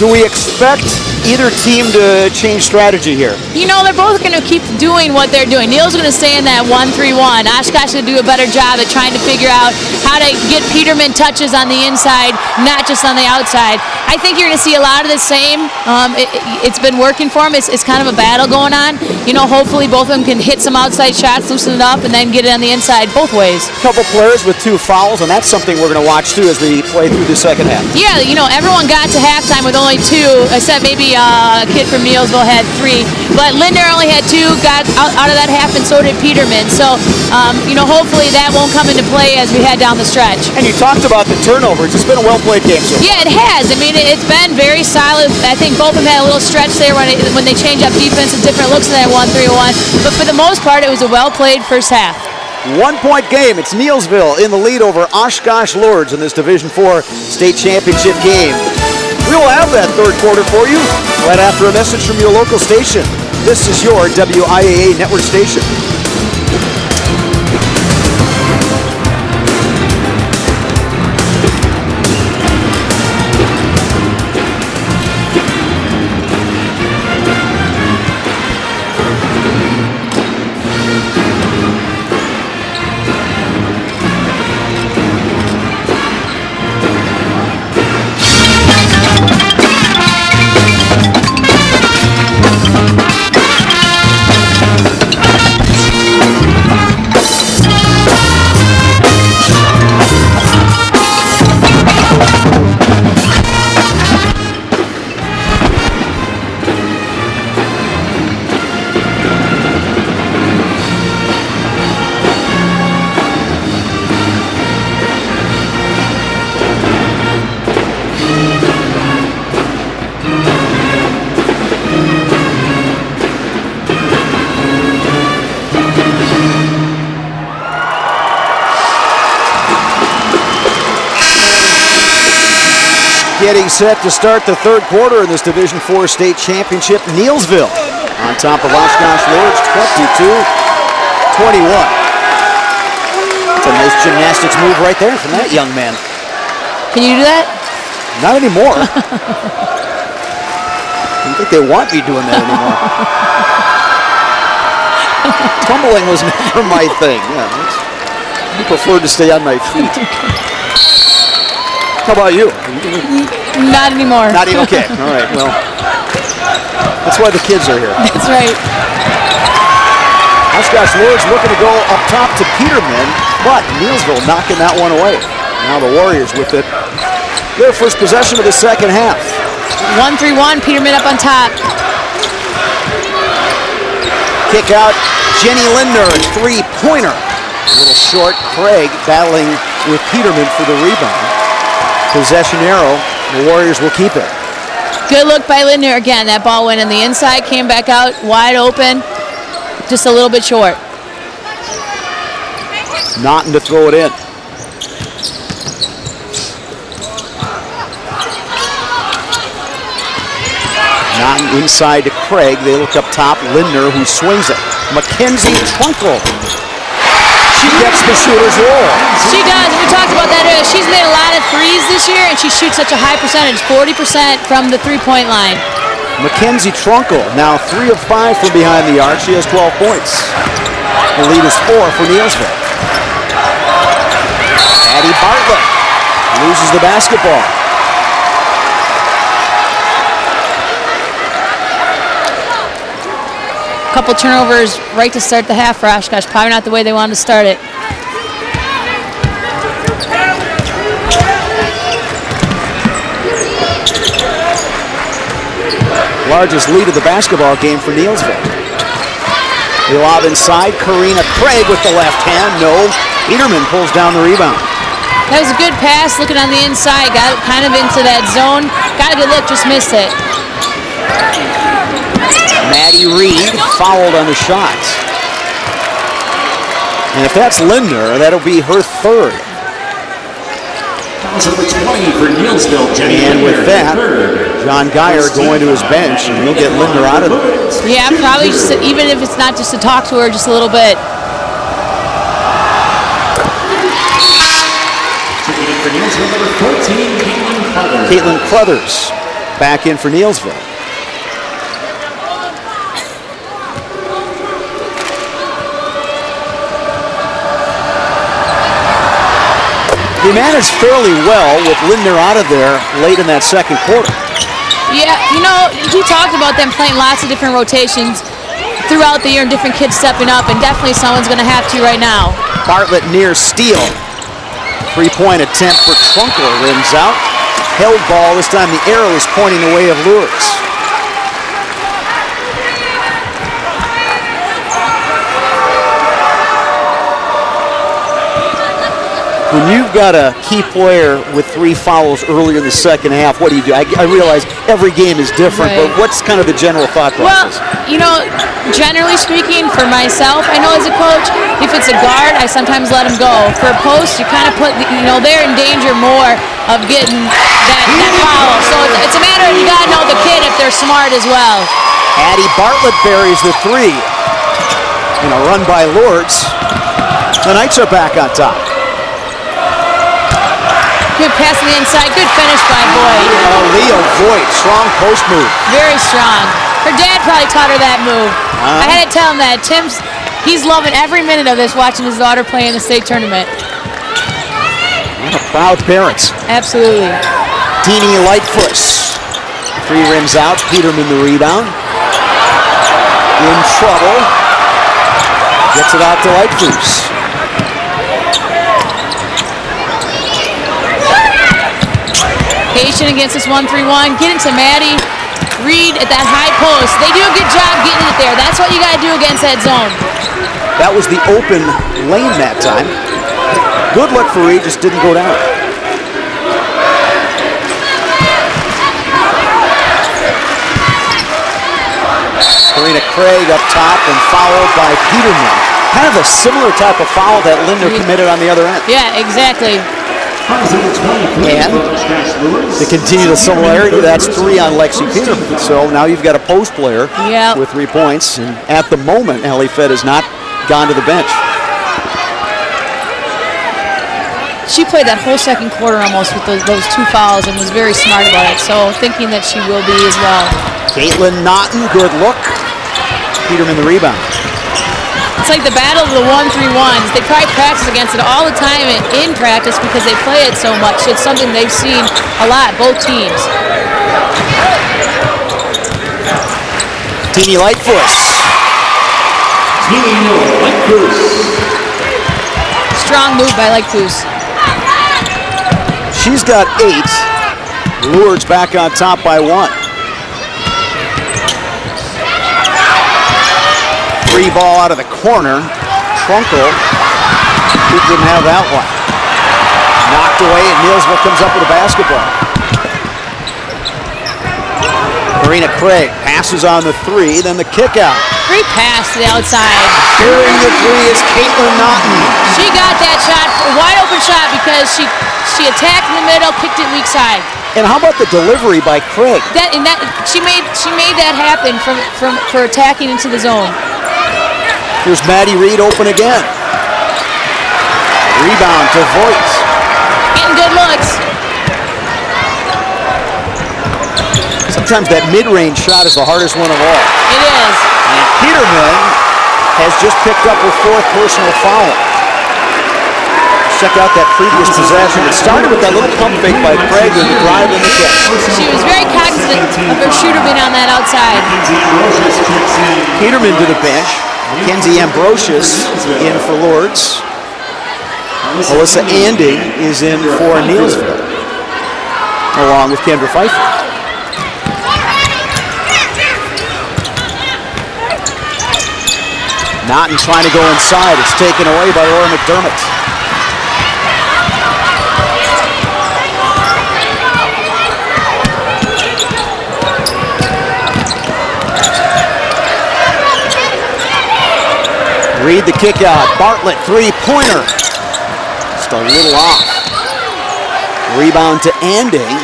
Do we expect either team to change strategy here? You know, they're both going to keep doing what they're doing. Neil's going to stay in that 1-3-1. Oshkosh going to do a better job at trying to figure out how to get Peterman touches on the inside, not just on the outside. I think you're going to see a lot of the same. It's been working for them. It's kind of a battle going on. You know, hopefully both of them can hit some outside shots, loosen it up, and then get it on the inside both ways. A couple players with 2 fouls, and that's something we're going to watch, too, as we play through the second half. Yeah, you know, everyone got to halftime with only 2, except maybe a kid from Neillsville had 3. But Linder only had 2, got out of that half, and so did Peterman. So, you know, hopefully that won't come into play as we head down the stretch. And you talked about the turnovers. It's been a well-played game so far. Yeah, it has. I mean, it's been very solid. I think both of them had a little stretch there when they change up defense and different looks in that 1-3-1. But for the most part, it was a well-played first half. 1-point game. It's Neillsville in the lead over Oshkosh Lourdes in this Division IV state championship game. We will have that third quarter for you right after a message from your local station. This is your WIAA network station. Getting set to start the third quarter in this Division IV state championship. Neillsville on top of Oshkosh Lourdes, 22-21. That's a nice gymnastics move right there from that young man. Can you do that? Not anymore. I don't think they want me doing that anymore. Tumbling was never my thing. Yeah, I prefer to stay on my feet. How about you? Not anymore. Not even, okay. All right, well, that's why the kids are here. That's right. Oshkosh Lourdes looking to go up top to Peterman, but Neillsville knocking that one away. Now the Warriors with it. Their first possession of the second half. 1-3-1, Peterman up on top. Kick out, Jenny Lindner, a three-pointer. A little short, Craig battling with Peterman for the rebound. Possession arrow, the Warriors will keep it. Good look by Lindner again. That ball went in the inside, came back out, wide open, just a little bit short. Naughton to throw it in. Naughton inside to Craig. They look up top. Lindner, who swings it. Mackenzie Trunkle. She gets the shooter's roll. She does. We talked about that earlier. She's made a lot of threes this year, and she shoots such a high percentage, 40% from the three-point line. Mackenzie Trunkle, now 3 of 5 from behind the arc. She has 12 points. The lead is 4 for Neillsville. Addie Bartlett loses the basketball. Couple turnovers right to start the half for Oshkosh. Probably not the way they wanted to start it. Largest lead of the basketball game for Neillsville. They lob inside. Karina Craig with the left hand. No. Peterman pulls down the rebound. That was a good pass, looking on the inside. Got kind of into that zone. Got a good look, just missed it. Maddie Reed fouled on the shot. And if that's Lindner, that'll be her third. Number 20 for Neillsville, Jenny And with Lindner, that, third. John Geyer going to his bench, and he'll get Lindner out of there. Yeah, probably just, even if it's not just to talk to her just a little bit. For Neillsville, number 14, Caitlin Cleathers back in for Neillsville. They managed fairly well with Lindner out of there late in that second quarter. Yeah, you know, he talked about them playing lots of different rotations throughout the year and different kids stepping up, and definitely someone's going to have to right now. Bartlett near steal. Three-point attempt for Trunkler rims out. Held ball, this time the arrow is pointing the way of Lourdes. When you've got a key player with 3 fouls earlier in the second half, what do you do? I realize every game is different, Right. but what's kind of the general thought process? Well, you know, generally speaking, for myself, I know as a coach, if it's a guard, I sometimes let him go. For a post, you kind of put, you know, they're in danger more of getting that foul. So it's a matter of you got to know the kid if they're smart as well. Addie Bartlett buries the 3. And a run by Lourdes. The Knights are back on top. Good pass on the inside. Good finish by Boyd. Leo Voigt, strong post move. Very strong. Her dad probably taught her that move. I had to tell him that. He's loving every minute of this, watching his daughter play in the state tournament. And a proud parents. Absolutely. Teeny Lightfoot. 3 rims out. Peterman the rebound. In trouble. Gets it out to Lightfoot. Patient against this 1-3-1. Get into Maddie Reed at that high post. They do a good job getting it there. That's what you got to do against that zone. That was the open lane that time. Good look for Reed, just didn't go down. Karina Craig up top and fouled by Peterman. Kind of a similar type of foul that Lindner committed on the other end. Yeah, exactly. And to continue the similarity, that's 3 on Lexi Peterman. So now you've got a post player with 3 points. And at the moment, Allie Fett has not gone to the bench. She played that whole second quarter almost with those 2 fouls and was very smart about it. So thinking that she will be as well. Caitlin Naughton, good look. Peterman the rebound. It's like the battle of the 1-3-1s. They probably practice against it all the time in practice because they play it so much. It's something they've seen a lot, both teams. Teeny Lightfoot. Strong move by Lightfoot. She's got 8. Lourdes back on top by 1. Free ball out of the corner. Trunkle. He didn't have that one. Knocked away, and Neillsville comes up with a basketball. Marina Craig passes on the 3, then the kick out. Great pass to the outside. Carrying the 3 is Caitlin Naughton. She got that shot, a wide open shot, because she attacked in the middle, kicked it weak side. And how about the delivery by Craig? She made that happen for attacking into the zone. Here's Maddie Reed open again. Rebound to Voigt. Getting good looks. Sometimes that mid-range shot is the hardest one of all. It is. And Peterman has just picked up her 4th personal foul. Check out that previous possession. It started with that little pump fake by Craig and the drive and the kick. She was very cognizant of her shooter being on that outside. Peterman to the bench. Kenzie Ambrosius in for Lourdes. Alyssa Anding is in for Neillsville, along with Kendra Pfeiffer. Naughton trying to go inside. It's taken away by Laura McDermott. Reed the kick out. Bartlett 3-pointer. Just a little off. Rebound to Anding.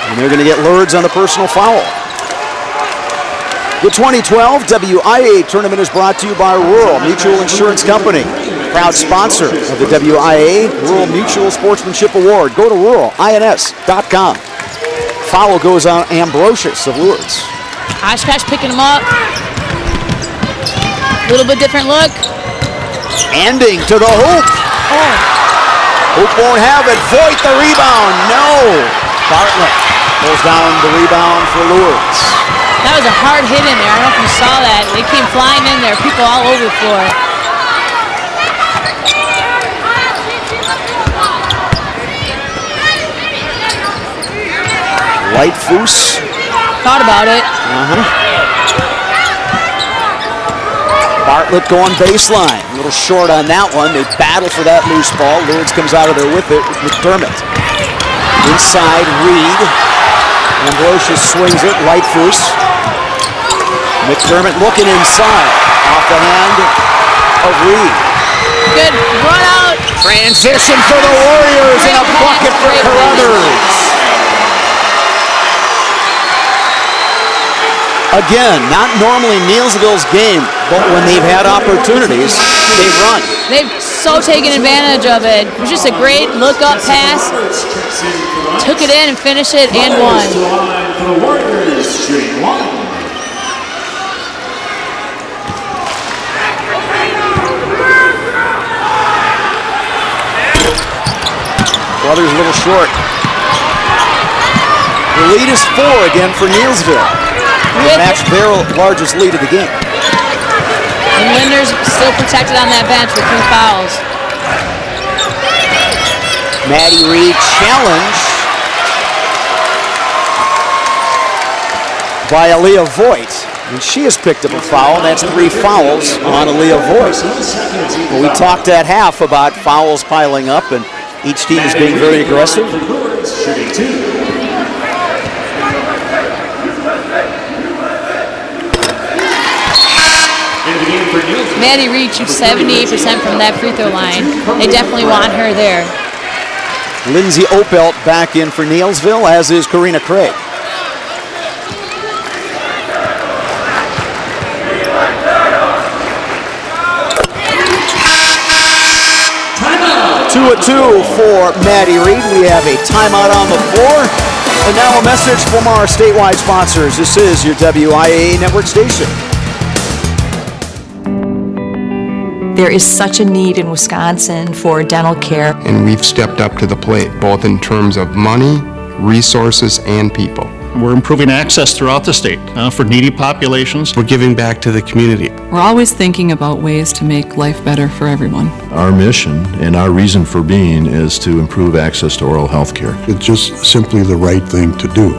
And they're going to get Lourdes on the personal foul. The 2012 WIAA tournament is brought to you by Rural Mutual Insurance Company, proud sponsor of the WIAA Rural Mutual Sportsmanship Award. Go to ruralins.com. Foul goes on Ambrosius of Lourdes. Oshkosh picking them up. A little bit different look. Anding to the hoop. Oh. Hoop won't have it. Voigt the rebound. No. Bartlett pulls down the rebound for Lourdes. That was a hard hit in there. I don't know if you saw that. They came flying in there. People all over the floor. Lightfoot. Thought about it. Bartlett going baseline. A little short on that one. They battle for that loose ball. Lourdes comes out of there with it with McDermott. Inside, Reed. Ambrosius swings it. Lightfoot. McDermott looking inside. Off the hand of Reed. Good run out. Transition for the Warriors and a bucket for Carruthers. Again, not normally Neillsville's game, but when they've had opportunities, they've run. They've so taken advantage of it. It was just a great look-up pass. Took it in and finished it and won. Brothers a little short. The lead is 4 again for Neillsville. They matched their largest lead of the game. And Linder's still protected on that bench with 3 fouls. Maddie Reed challenged by Aaliyah Voigt. And she has picked up a foul. That's 3 fouls on Aaliyah Voigt. Well, we talked at half about fouls piling up, and each team is being very aggressive. Maddie Reed shoots 78% from that free throw line. They definitely want her there. Lindsay Opelt back in for Neillsville, as is Karina Craig. Two at two for Maddie Reed. We have a timeout on the floor. And now a message from our statewide sponsors. This is your WIAA network station. There is such a need in Wisconsin for dental care. And we've stepped up to the plate, both in terms of money, resources, and people. We're improving access throughout the state for needy populations. We're giving back to the community. We're always thinking about ways to make life better for everyone. Our mission and our reason for being is to improve access to oral health care. It's just simply the right thing to do.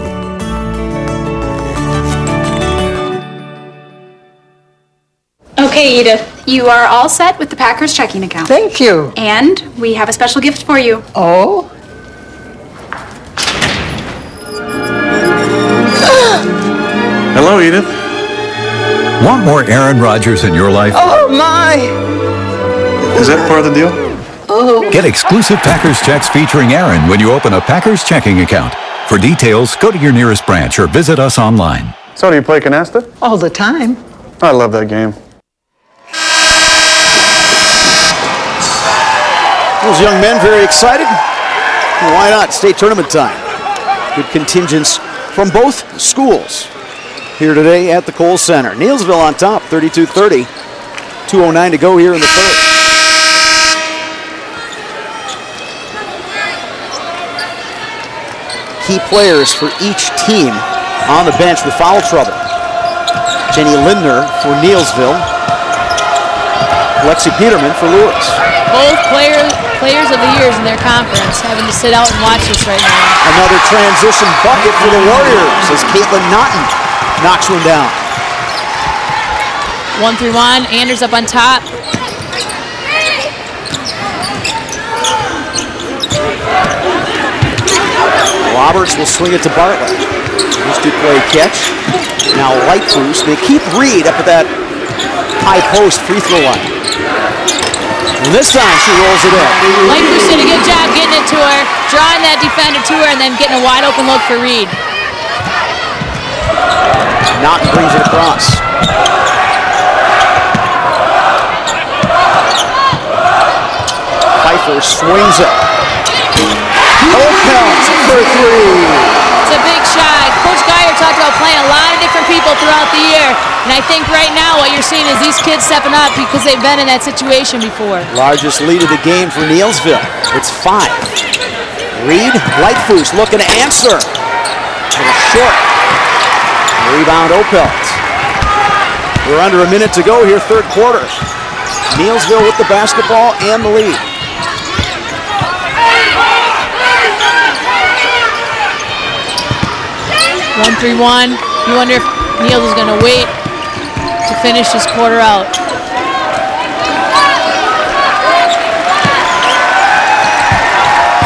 Okay, Edith, you are all set with the Packers checking account. Thank you. And we have a special gift for you. Oh? Hello, Edith. Want more Aaron Rodgers in your life? Oh, my. Is that part of the deal? Oh. Get exclusive Packers checks featuring Aaron when you open a Packers checking account. For details, go to your nearest branch or visit us online. So do you play canasta? All the time. I love that game. Those young men very excited. Well, why not? State tournament time. Good contingents from both schools here today at the Kohl Center. Neillsville on top, 32-30. 2:09 to go here in the third. Key players for each team on the bench with foul trouble. Jenny Lindner for Neillsville. Lexi Peterman for Lourdes. Both players of the years in their conference having to sit out and watch this right now. Another transition bucket for the Warriors as Caitlin Naughton knocks one down. 1-3-1, Anders up on top. Roberts will swing it to Bartlett. These two play catch. Now Lightfoot. They keep Reed up at that high post free throw line. And this time she rolls it in. Lightfoot did a good job getting it to her, drawing that defender to her, and then getting a wide open look for Reed. Naughton brings it across. Pfeiffer swings it. Opelt for three. It's a big shot. Coach Geyer talked about playing a lot of different people throughout the year, and I think right now what you're seeing is these kids stepping up because they've been in that situation before. Largest lead of the game for Neillsville. It's 5. Reed, Lightfoot looking to answer. A little short. Rebound Opelt. We're under a minute to go here, third quarter. Neillsville with the basketball and the lead. One 1-3-1. You wonder if Neils is going to wait to finish this quarter out.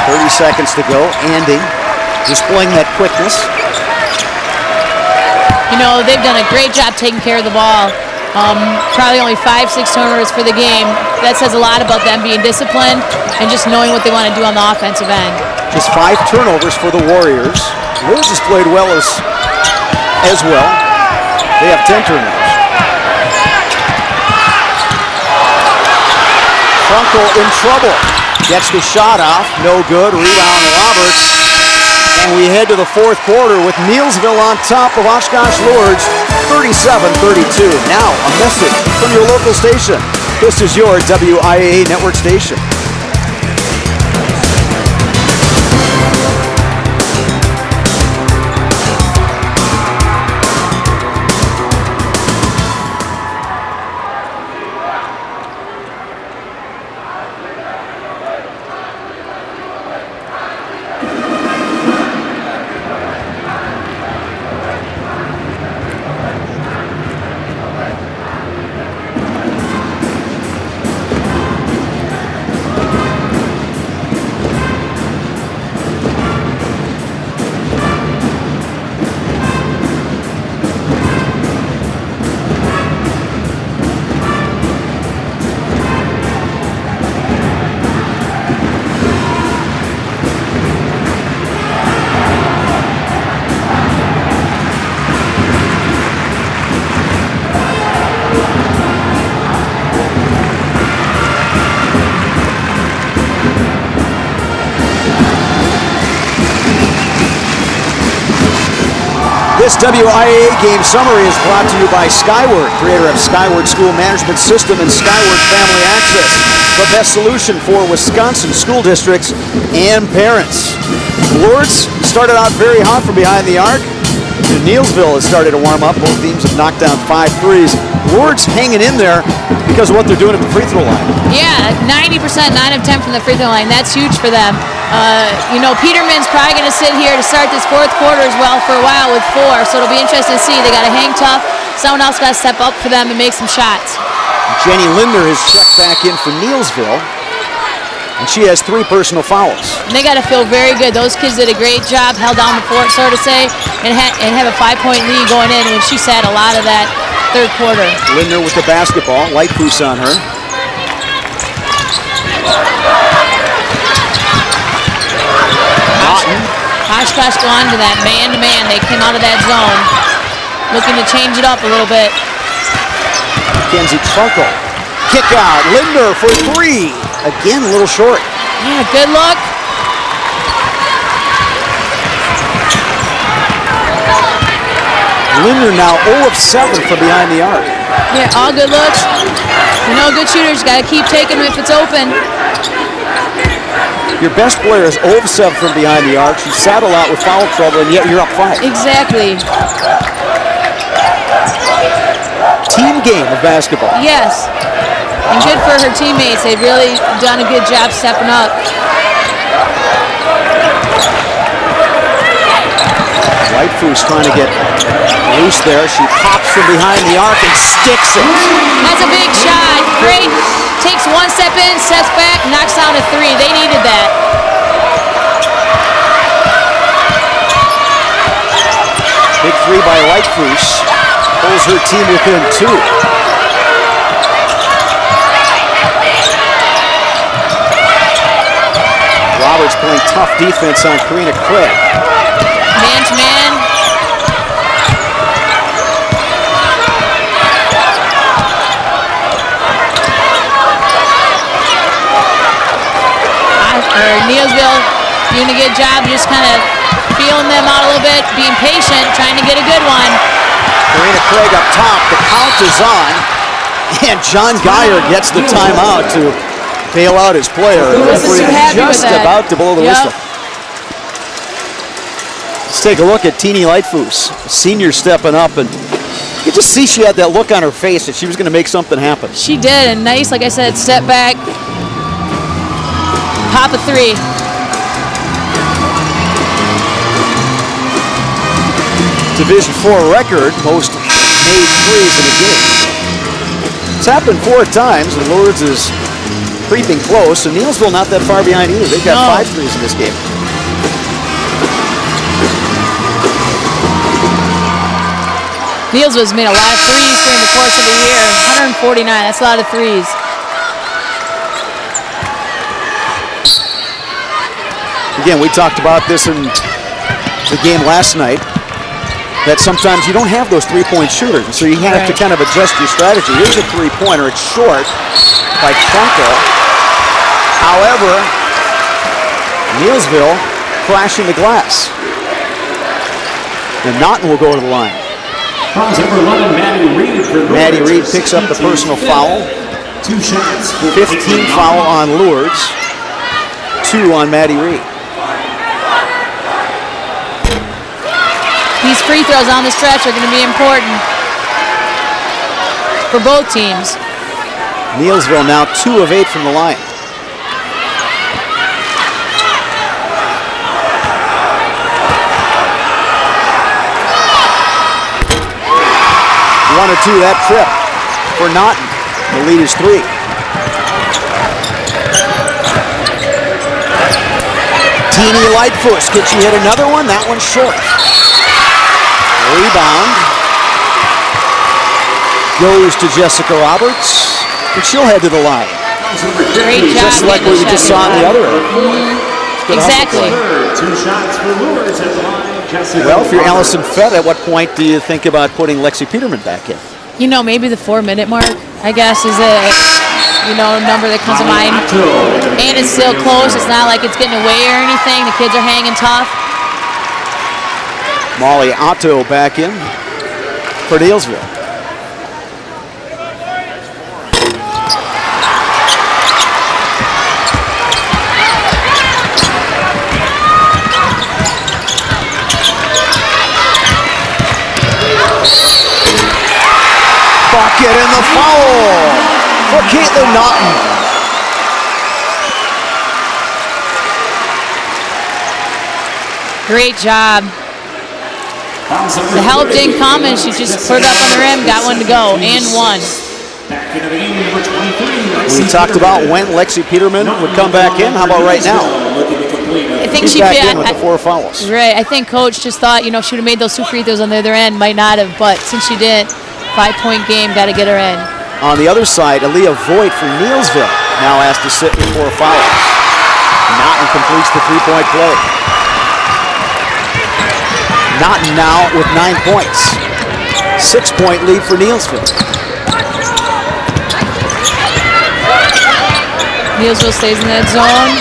.30 seconds to go. Andy displaying that quickness. You know, they've done a great job taking care of the ball. Probably only 5-6 turnovers for the game. That says a lot about them being disciplined and just knowing what they want to do on the offensive end. Just 5 turnovers for the Warriors. Lourdes has played well as well. They have 10 turnovers. Frankel in trouble. Gets the shot off. No good. Rebound Roberts. And we head to the fourth quarter with Neillsville on top of Oshkosh Lourdes, 37-32. Now a message from your local station. This is your WIAA network station. This WIAA game summary is brought to you by Skyward, creator of Skyward School Management System and Skyward Family Access, the best solution for Wisconsin school districts and parents. Lourdes started out very hot from behind the arc. Neillsville has started to warm up. Both teams have knocked down 5 threes. Lourdes hanging in there because of what they're doing at the free throw line. Yeah, 90%, 9 of 10 from the free throw line. That's huge for them. Peterman's probably going to sit here to start this fourth quarter as well for a while with 4, so it'll be interesting to see. They got to hang tough. Someone else got to step up for them and make some shots. Jenny Linder has checked back in for Neillsville, and she has 3 personal fouls. And they got to feel very good. Those kids did a great job, held down the fort, so to say, and have a 5-point lead going in when she sat a lot of that third quarter. Linder with the basketball, Lightfoot on her. Oshkosh go on to that man-to-man. They came out of that zone, looking to change it up a little bit. Mackenzie Trunkle, kick out, Linder for 3. Again, a little short. Yeah, good look. Linder now 0 of 7 from behind the arc. Yeah, all good looks. Good shooters, got to keep taking them if it's open. Your best player is 0 of 7 from behind the arc. She's saddled out with foul trouble, and yet you're up 5. Exactly. Team game of basketball. Yes. And good for her teammates. They've really done a good job stepping up. Lightfoot's trying to get loose there. She pops from behind the arc and sticks it. That's a big shot. Great. Takes 1 step in, steps back, knocks down a 3. They needed that. Big 3 by Lightfoot. Pulls her team within 2. Roberts playing tough defense on Karina Craig. Man-to-man. Neillsville doing a good job, just kind of feeling them out a little bit, being patient, trying to get a good one. Karina Craig up top, the count is on, and John Geyer gets the timeout to bail out his player. The referee just about to blow the whistle. Let's take a look at Teeny Lightfoot, senior stepping up, and you could just see she had that look on her face that she was going to make something happen. She did, and nice, like I said, step back. Pop a 3. Division 4 record, most made 3s in a game. It's happened 4 times, and Lourdes is creeping close, and Neillsville not that far behind either. They've got 5 threes in this game. Neillsville's made a lot of 3s during the course of the year. 149, that's a lot of 3s. Again, we talked about this in the game last night, that sometimes you don't have those 3-point shooters, and so you have to kind of adjust your strategy. Here's a 3-pointer. It's short by Trunkle. However, Neillsville crashing the glass. And Naughton will go to the line. Maddie Reed picks up the personal foul. 15 foul on Lourdes. 2 on Maddie Reed. These free throws on the stretch are going to be important for both teams. Neillsville now 2 of 8 from the line. One or two that trip for Naughton. The lead is 3. Teeny Lightfoot, could she hit another one? That one's short. Rebound goes to Jessica Roberts, and she'll head to the line. Great job. Just like what we just saw on the other end. Exactly. 2 shots for Lourdes at the line. Well, if you're Allison Fett, at what point do you think about putting Lexi Peterman back in? Maybe the 4-minute mark, I guess, is a number that comes to mind. And it's still close. It's not like it's getting away or anything. The kids are hanging tough. Molly Otto back in for Neillsville. Bucket and the foul for Caitlin Naughton. Great job. The help didn't come, and she just put it up on the rim, got one to go, and one. We talked about when Lexi Peterman would come back in. How about right now? I think She's she back in with the 4 fouls. Right. I think Coach just thought, you know, she would have made those 2 free throws on the other end. Might not have, but since she didn't, 5-point game, got to get her in. On the other side, Aaliyah Voigt from Neillsville now asked to sit with 4 fouls. Naughton completes the 3-point play. Naughton now with 9 points. 6-point lead for Neillsville. Neillsville stays in that zone.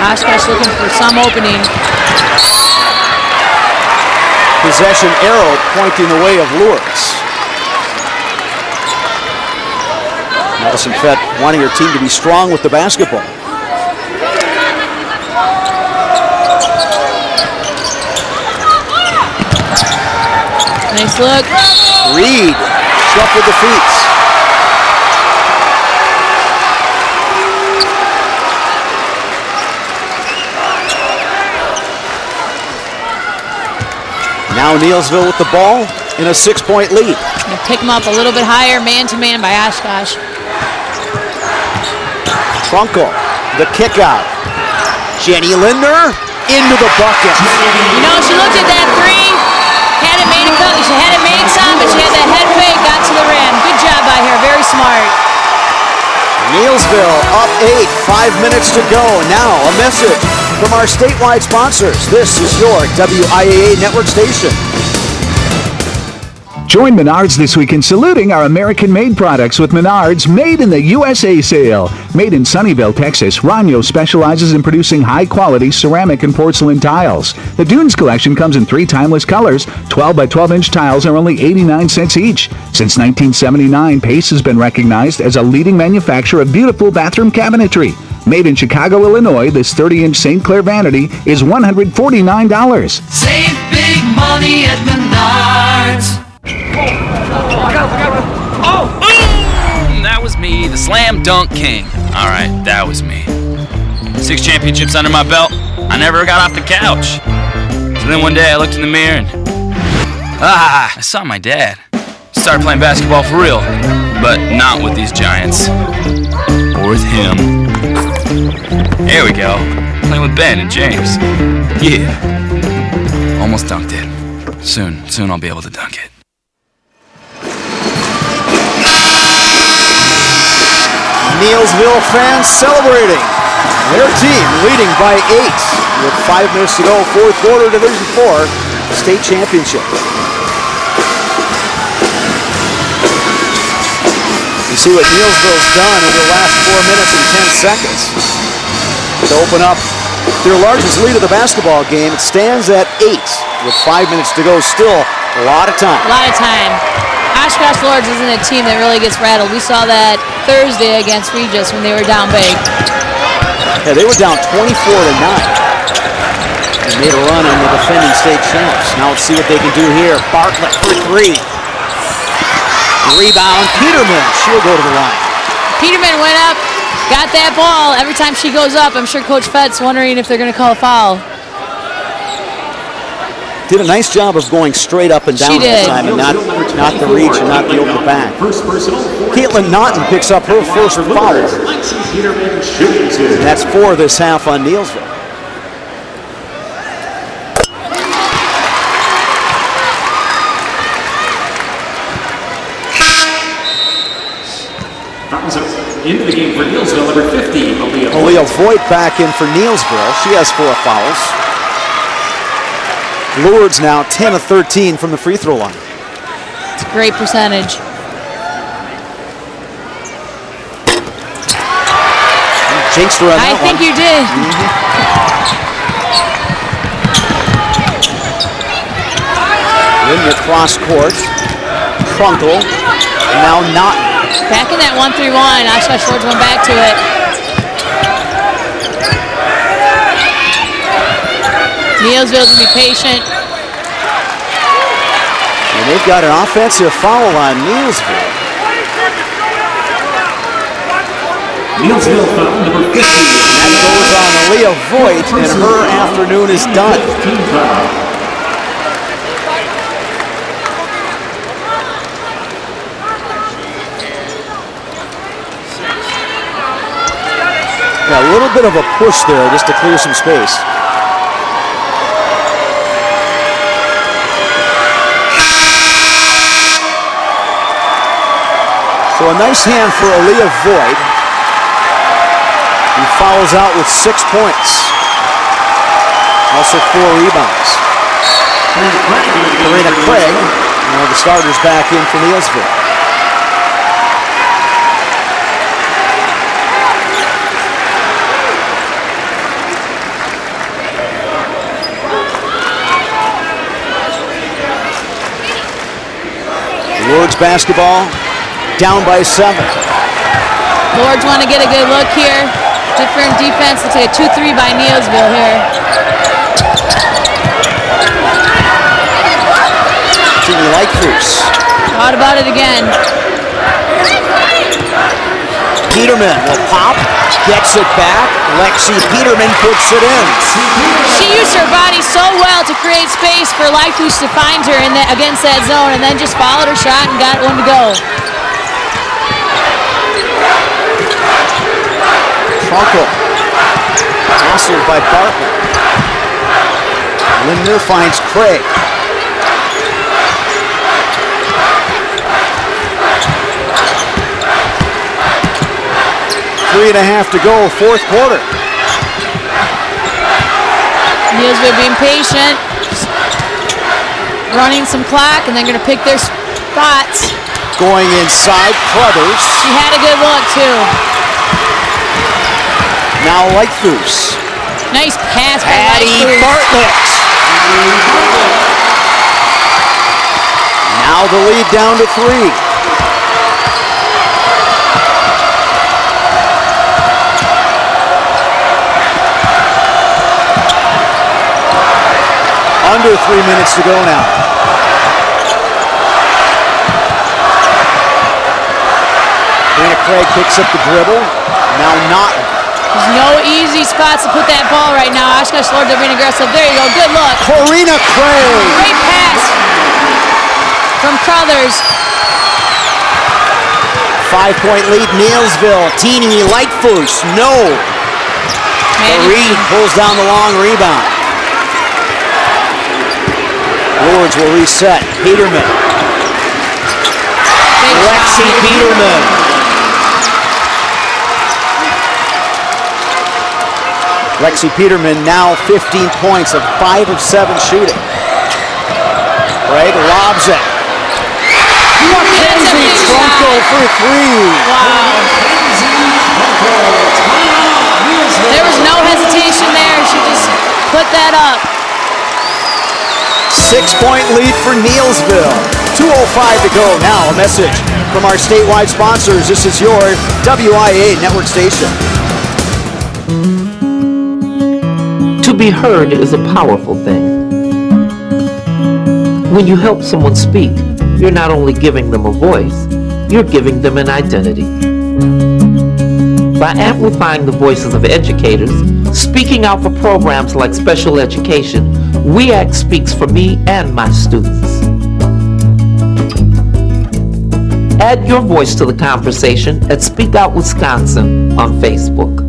Oshkosh looking for some opening. Possession arrow pointing the way of Lourdes. Madison Fett wanting her team to be strong with the basketball. Nice look. Reed shuffled the feet. Now Neillsville with the ball in a 6-point lead. And pick them up a little bit higher, man-to-man by Oshkosh. Trunkel, the kick out. Jenny Linder into the bucket. You know, she looked at that three, had it made a couple, she had it made some, but she had that head fake, got to the rim. Good job by her, very smart. Neillsville up 8, 5 minutes to go. Now a message from our statewide sponsors. This is your WIAA network station. Join Menards this week in saluting our American-made products with Menards Made in the USA sale. Made in Sunnyvale, Texas, Ranyo specializes in producing high-quality ceramic and porcelain tiles. The Dunes collection comes in 3 timeless colors. 12 by 12-inch tiles are only 89 cents each. Since 1979, Pace has been recognized as a leading manufacturer of beautiful bathroom cabinetry. Made in Chicago, Illinois, this 30-inch St. Clair vanity is $149. Save big money at Menards. That was me, the slam dunk king. All right, that was me. 6 championships under my belt. I never got off the couch. So then one day I looked in the mirror and I saw my dad. Started playing basketball for real, but not with these giants. Or with him. There we go. Playing with Ben and James. Yeah. Almost dunked it. Soon I'll be able to dunk it. Neillsville fans celebrating. Their team leading by 8 with 5 minutes to go. 4th quarter, Division 4 state championship. You see what Neillsville's done over the last 4 minutes and 10 seconds to open up their largest lead of the basketball game. It stands at 8 with 5 minutes to go. Still a lot of time. A lot of time. Oshkosh Lourdes isn't a team that really gets rattled. We saw that Thursday against Regis when they were down big. Yeah, they were down 24-9. They made a run on the defending state champs. Now let's see what they can do here. Bartlett for 3. Rebound, Peterman. She'll go to the line. Peterman went up, got that ball. Every time she goes up, I'm sure Coach Fett's wondering if they're going to call a foul. Did a nice job of going straight up and down that time, and not the reach and not the open back. Caitlin Naughton picks up her first foul. And that's 4 this half on Neillsville. Into the game for Neillsville, number 50, Aaliyah Voigt back in for Neillsville. She has 4 fouls. Lourdes now 10 of 13 from the free throw line. It's a great percentage. Jinxed her on that I think you did. Peterman with cross court. Trunkle. And now not. Back in that 1-3-1. Oshkosh Lourdes went back to it. Neillsville to be patient. And they've got an offensive foul on Neillsville. Neillsville foul number 15. That goes on Aaliyah Voigt, and her afternoon is done. Yeah, a little bit of a push there just to clear some space. So a nice hand for Aaliyah Voigt. He fouls out with 6 points. Also 4 rebounds. Karina Craig, one of the starters, back in for Neillsville. Lourdes basketball down by 7. Lourdes want to get a good look here. Different defense. Looks like a 2-3 by Neillsville here. Jimmy Lightfoot. Thought about it again. Peterman will pop, gets it back. Lexi Peterman puts it in. She used her body so well to create space for Lightfoot to find her in that, against that zone, and then just followed her shot and got one to go. Trunkle. Hustled by Bartlett. Lindner finds Craig. Three and a half to go, fourth quarter. Neillsville being patient, running some clock, and they're going to pick their spots. Going inside, Crothers. She had a good look, too. Now Lightfoot. Nice pass by Patty Lightfoot. Bartlett. Now the lead down to 3. Under 3 minutes to go now. Dana Craig picks up the dribble. Now not. There's no easy spots to put that ball right now. Oshkosh Lourdes are being aggressive. There you go. Good look. Karina Craig. Great pass from Crothers. 5-point lead, Neillsville. Teeny Lightfoot. No. Reed pulls down the long rebound. Lourdes will reset. Peterman. Lexi Peterman. Lexi Peterman now 15 points of 5 of 7 shooting. Craig lobs it. Mackenzie Trunkle for 3. Wow. There was no hesitation there. She just put that up. 6-point lead for Neillsville. 2:05 to go. Now a message from our statewide sponsors. This is your WIAA network station. To be heard is a powerful thing. When you help someone speak, you're not only giving them a voice, you're giving them an identity. By amplifying the voices of educators, speaking out for programs like special education, WIAA speaks for me and my students. Add your voice to the conversation at Speak Out Wisconsin on Facebook.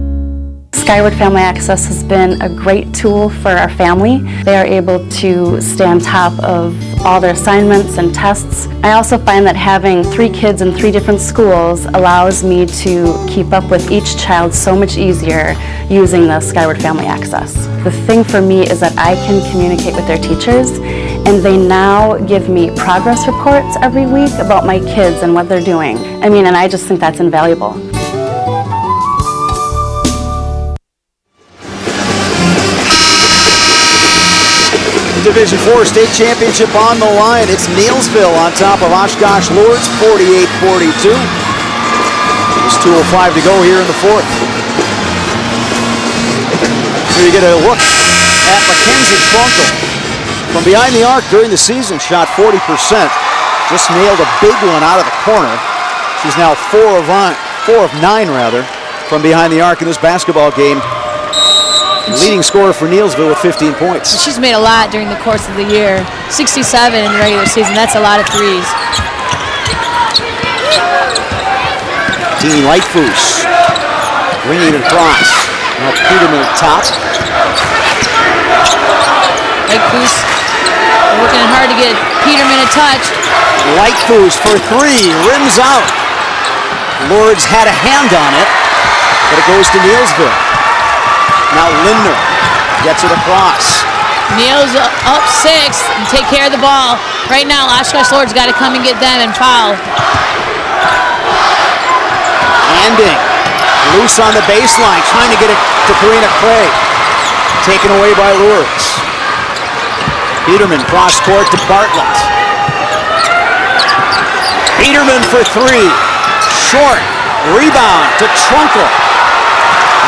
Skyward Family Access has been a great tool for our family. They are able to stay on top of all their assignments and tests. I also find that having 3 kids in 3 different schools allows me to keep up with each child so much easier using the Skyward Family Access. The thing for me is that I can communicate with their teachers, and they now give me progress reports every week about my kids and what they're doing. And I just think that's invaluable. Division IV state championship on the line. It's Neillsville on top of Oshkosh Lourdes, 48-42. There's 2:05 to go here in the fourth. Here you get a look at Mackenzie Trunkel. From behind the arc during the season, shot 40%. Just nailed a big one out of the corner. She's now 4 of 9 from behind the arc in this basketball game. Leading scorer for Neillsville with 15 points. She's made a lot during the course of the year. 67 in the regular season. That's a lot of threes. Teeny Lightfoos bringing it across. Now Peterman at top. Lightfoos working hard to get Peterman a touch. Lightfoos for 3, rims out. Lourdes had a hand on it, but it goes to Neillsville. Now Lindner gets it across. Neil's up 6 and take care of the ball. Right now, Oshkosh Lourdes got to come and get them and foul. Anding, loose on the baseline, trying to get it to Karina Craig. Taken away by Lourdes. Peterman cross court to Bartlett. Peterman for 3. Short. Rebound to Trunkel.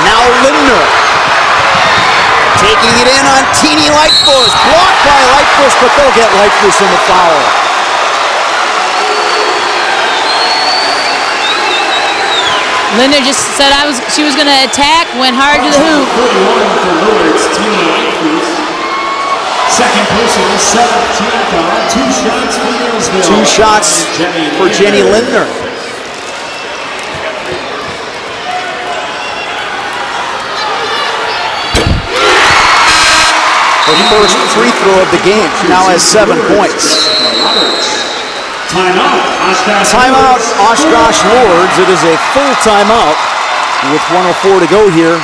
Now Lindner. Taking it in on Teeny Lightfoos. Blocked by Lightfoos, but they'll get Lightfoos in the foul. Lindner just said she was going to attack, went hard to the hoop. 41 for Lourdes, Teeny Lightfoos. Second personal, 17th foul. 2 shots for Neillsville. 2 shots for Jenny Lindner. Her first free throw of the game. She now has 7 points. Timeout, Oshkosh Lourdes. It is a full timeout with 1:04 to go here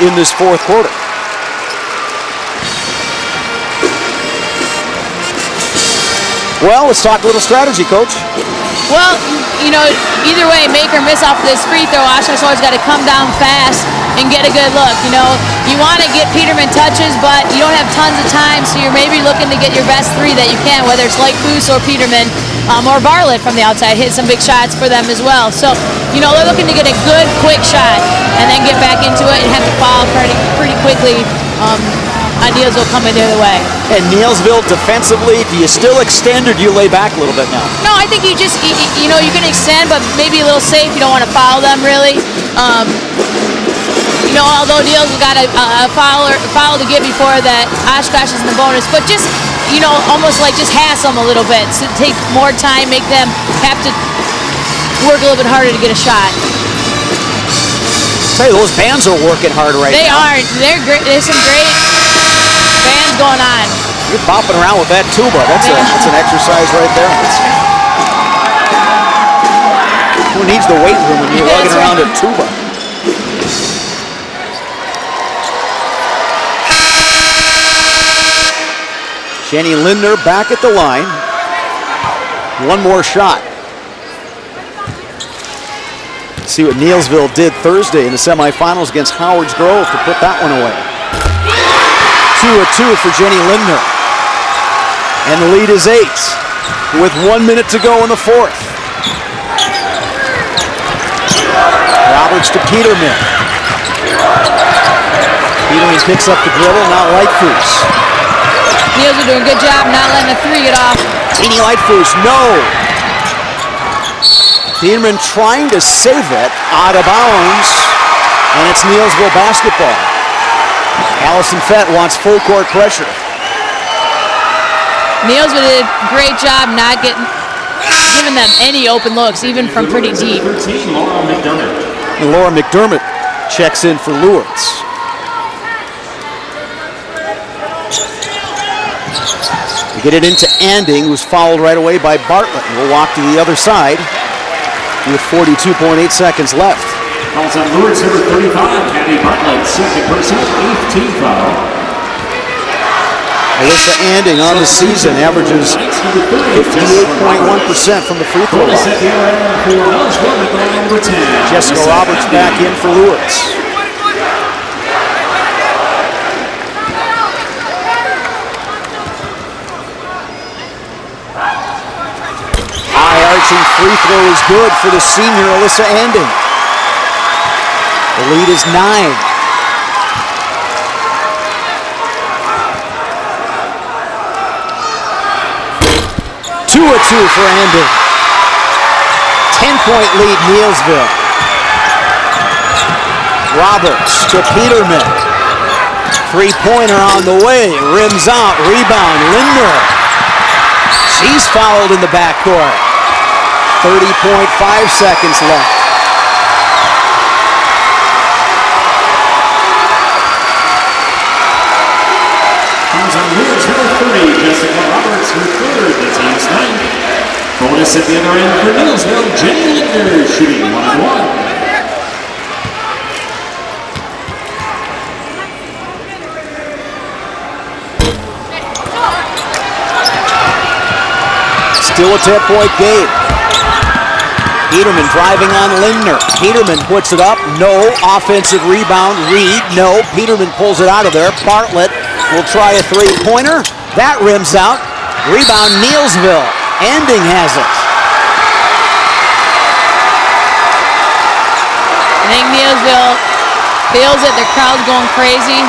in this fourth quarter. Well, let's talk a little strategy, Coach. Well, either way, make or miss off of this free throw, Oshkosh Lourdes got to come down fast and get a good look. You want to get Peterman touches, but you don't have tons of time, so you're maybe looking to get your best 3 that you can, whether it's Lightfoos or Peterman or Bartlett from the outside. Hit some big shots for them as well. So, they're looking to get a good, quick shot and then get back into it and have to foul pretty quickly. Neillsville coming the other way. And Neillsville defensively, do you still extend or do you lay back a little bit now? No, I think you just, you can extend, but maybe a little safe. You don't want to foul them, really. Although Neillsville got a foul to get before that, Oshkosh is in the bonus. But just, almost like just hassle them a little bit. So take more time, make them have to work a little bit harder to get a shot. Say, those bands are working hard right now. They are. They're great. There's some great bands going on. You're bopping around with that tuba. That's an exercise right there. Who needs the weight room when you're lugging around a tuba? Jenny Lindner back at the line. One more shot. See what Neillsville did Thursday in the semifinals against Howard's Grove to put that one away. 2 of 2 for Jenny Lindner. And the lead is 8 with 1 minute to go in the fourth. Roberts to Peterman. Peterman picks up the dribble, not Lightfoos. Neillsville doing a good job not letting the 3 get off. Teeny Lightfoos, no. Peterman trying to save it out of bounds, and it's Neillsville basketball. Allison Fett wants full court pressure. Neillsville did a great job not giving them any open looks, even from pretty deep. And Laura McDermott checks in for Lourdes. We get it into Anding, who's fouled right away by Bartlett. And we'll walk to the other side with 42.8 seconds left. Fouls on Lourdes, number 35, Patty Bartlett, second personal, 8th team foul. Alyssa Anding on the season averages 58.1% from the free throw line. Jessica Roberts back in for Lourdes. launching free throw is good for the senior Alyssa Anding. The lead is 9. Two for Anding. 10-point lead, Neillsville. Roberts to Peterman. Three-pointer on the way. Rims out. Rebound. Lindner. She's fouled in the backcourt. 30.5 seconds left. Comes on Lourdes, number 30, Jessica Roberts, her third, the team's ninth. Bonus at the other end for Neillsville, Jenny Lindner, shooting 1-1. Still a 10-point game. Peterman driving on Lindner. Peterman puts it up. No. Offensive rebound. Reed. No. Peterman pulls it out of there. Bartlett will try a three-pointer. That rims out. Rebound Neillsville. Anding has it. I think Neillsville feels it. The crowd's going crazy.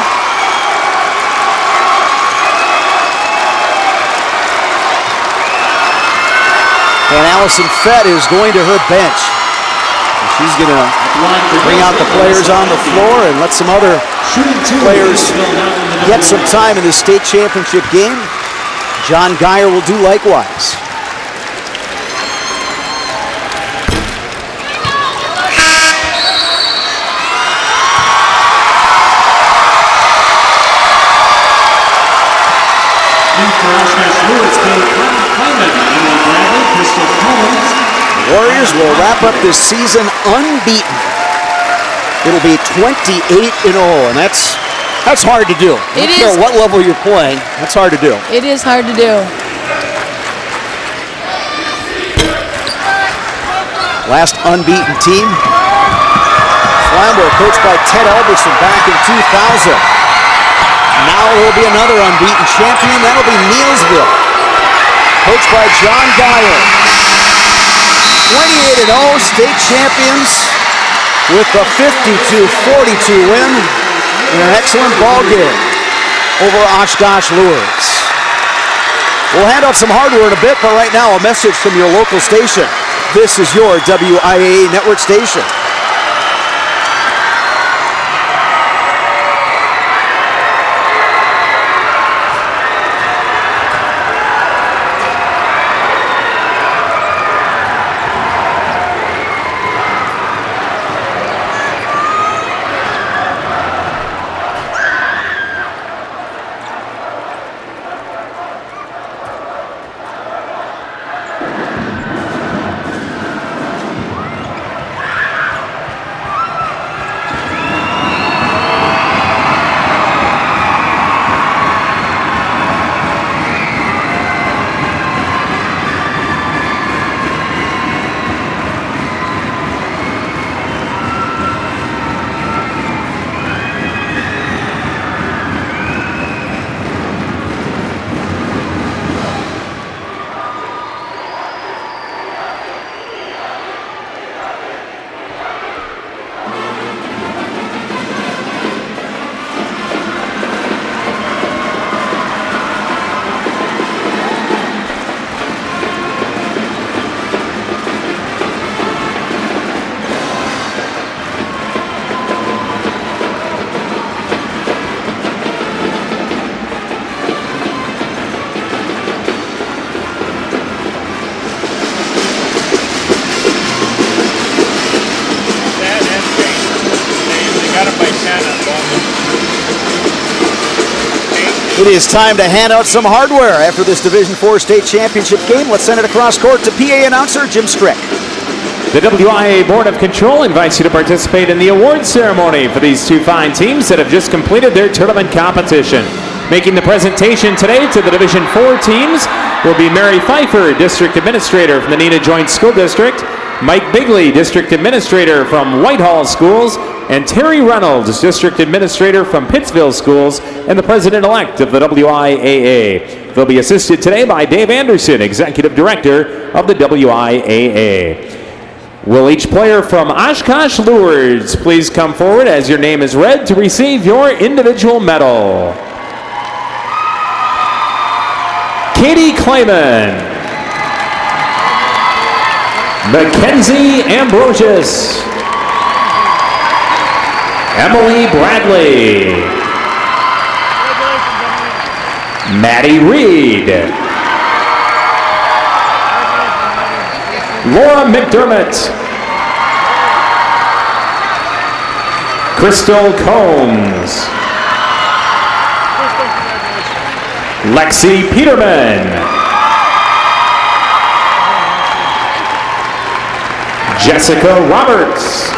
And Allison Fett is going to her bench. And she's going to bring out the players on the floor and let some other players get some time in the state championship game. John Geyer will do likewise. Warriors will wrap up this season unbeaten. It'll be 28-0, and that's hard to do. I don't care what level you're playing, that's hard to do. It is hard to do. Last unbeaten team, Flambeau, coached by Ted Albertson back in 2000. Now there will be another unbeaten champion. That'll be Neillsville, coached by John Geyer. 28-0 state champions with the 52-42 win in an excellent ball game over Oshkosh Lourdes. We'll hand out some hardware in a bit, but right now a message from your local station. This is your WIAA network station. It is time to hand out some hardware after this Division IV state championship game. Let's send it across court to PA announcer Jim Strick. The WIAA Board of Control invites you to participate in the award ceremony for these two fine teams that have just completed their tournament competition. Making the presentation today to the Division IV teams will be Mary Pfeiffer, District Administrator from the Neenah Joint School District, Mike Bigley, District Administrator from Whitehall Schools, and Terry Reynolds, District Administrator from Pittsville Schools and the President-elect of the WIAA. They'll be assisted today by Dave Anderson, Executive Director of the WIAA. Will each player from Oshkosh Lourdes please come forward as your name is read to receive your individual medal. Katie Clayman, Mackenzie Ambrosius, Emily Bradley, Maddie Reed, Laura McDermott, Crystal Combs, Lexi Peterman, Jessica Roberts,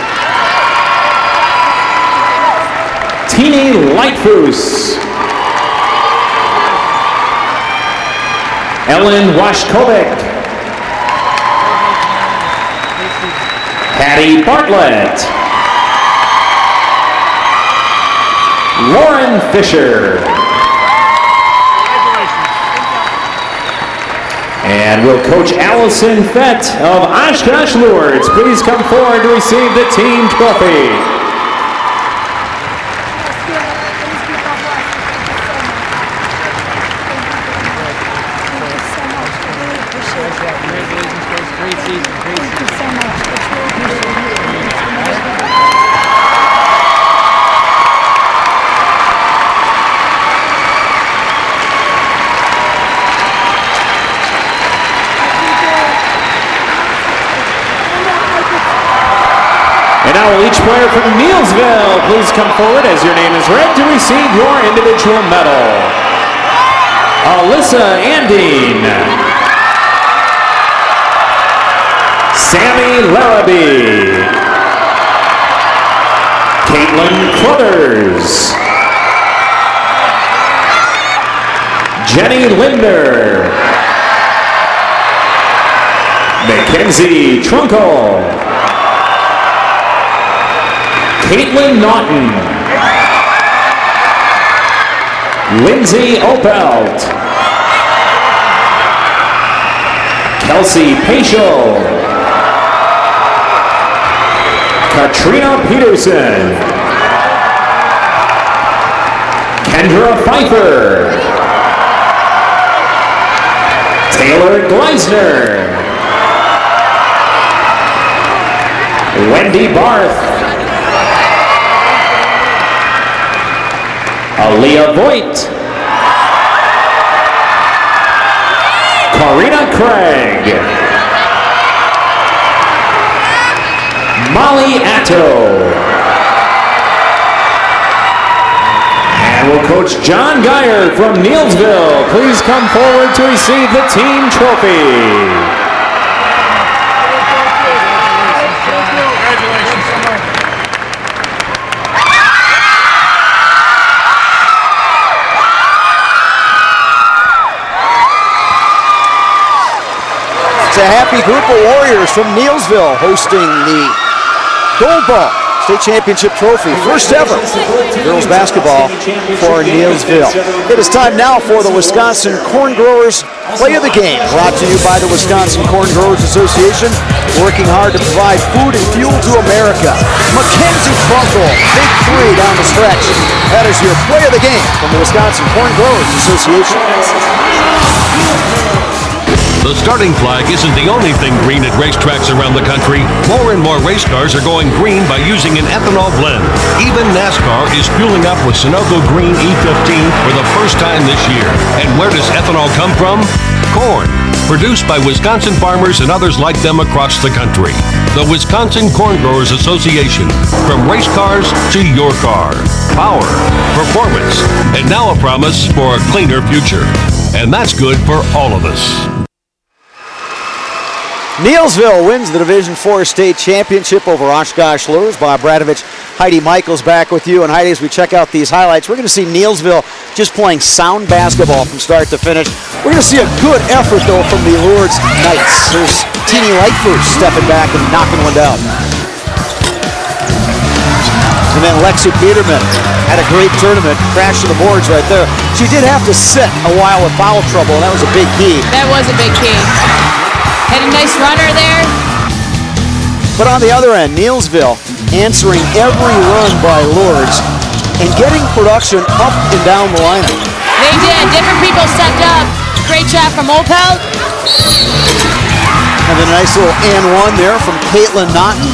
Teeny Lightfoos, Ellen Washkovic, Patty Bartlett, Lauren Fisher, and will Coach Allison Fett of Oshkosh Lourdes please come forward to receive the team trophy. Now will each player from Neillsville please come forward as your name is read to receive your individual medal. Alyssa Andine, Sammy Larrabee, Caitlin Crothers, Jenny Linder, Mackenzie Trunkle, Caitlin Naughton, Lindsay Opelt, Kelsey Paschal, Katrina Peterson, Kendra Pfeiffer, Taylor Gleisner, Wendy Barth, Aaliyah Voigt, Karina Craig, Molly Atto, and will Coach John Geyer from Neillsville please come forward to receive the team trophy. It's a happy group of Warriors from Neillsville hosting the Gold Ball State Championship Trophy. First ever girls basketball for Neillsville. It is time now for the Wisconsin Corn Growers Play of the Game, brought to you by the Wisconsin Corn Growers Association, working hard to provide food and fuel to America. Mackenzie Trunkle, big three down the stretch. That is your Play of the Game from the Wisconsin Corn Growers Association. The starting flag isn't the only thing green at racetracks around the country. More and more race cars are going green by using an ethanol blend. Even NASCAR is fueling up with Sunoco Green E15 for the first time this year. And where does ethanol come from? Corn. Produced by Wisconsin farmers and others like them across the country. The Wisconsin Corn Growers Association. From race cars to your car. Power, performance, and now a promise for a cleaner future. And that's good for all of us. Neillsville wins the Division IV State Championship over Oshkosh Lourdes. Bob Bradovich, Heidi Michaels back with you. And Heidi, as we check out these highlights, we're going to see Neillsville just playing sound basketball from start to finish. We're going to see a good effort, though, from the Lourdes Knights. There's Teeny Lightfoot stepping back and knocking one down. And then Lexi Peterman had a great tournament, crashed to the boards right there. She did have to sit a while with foul trouble, and that was a big key. That was a big key. Had a nice runner there. But on the other end, Neillsville answering every run by Lourdes and getting production up and down the lineup. They did. Different people stepped up. Great job from Opel. And then a nice little and one there from Caitlin Naughton.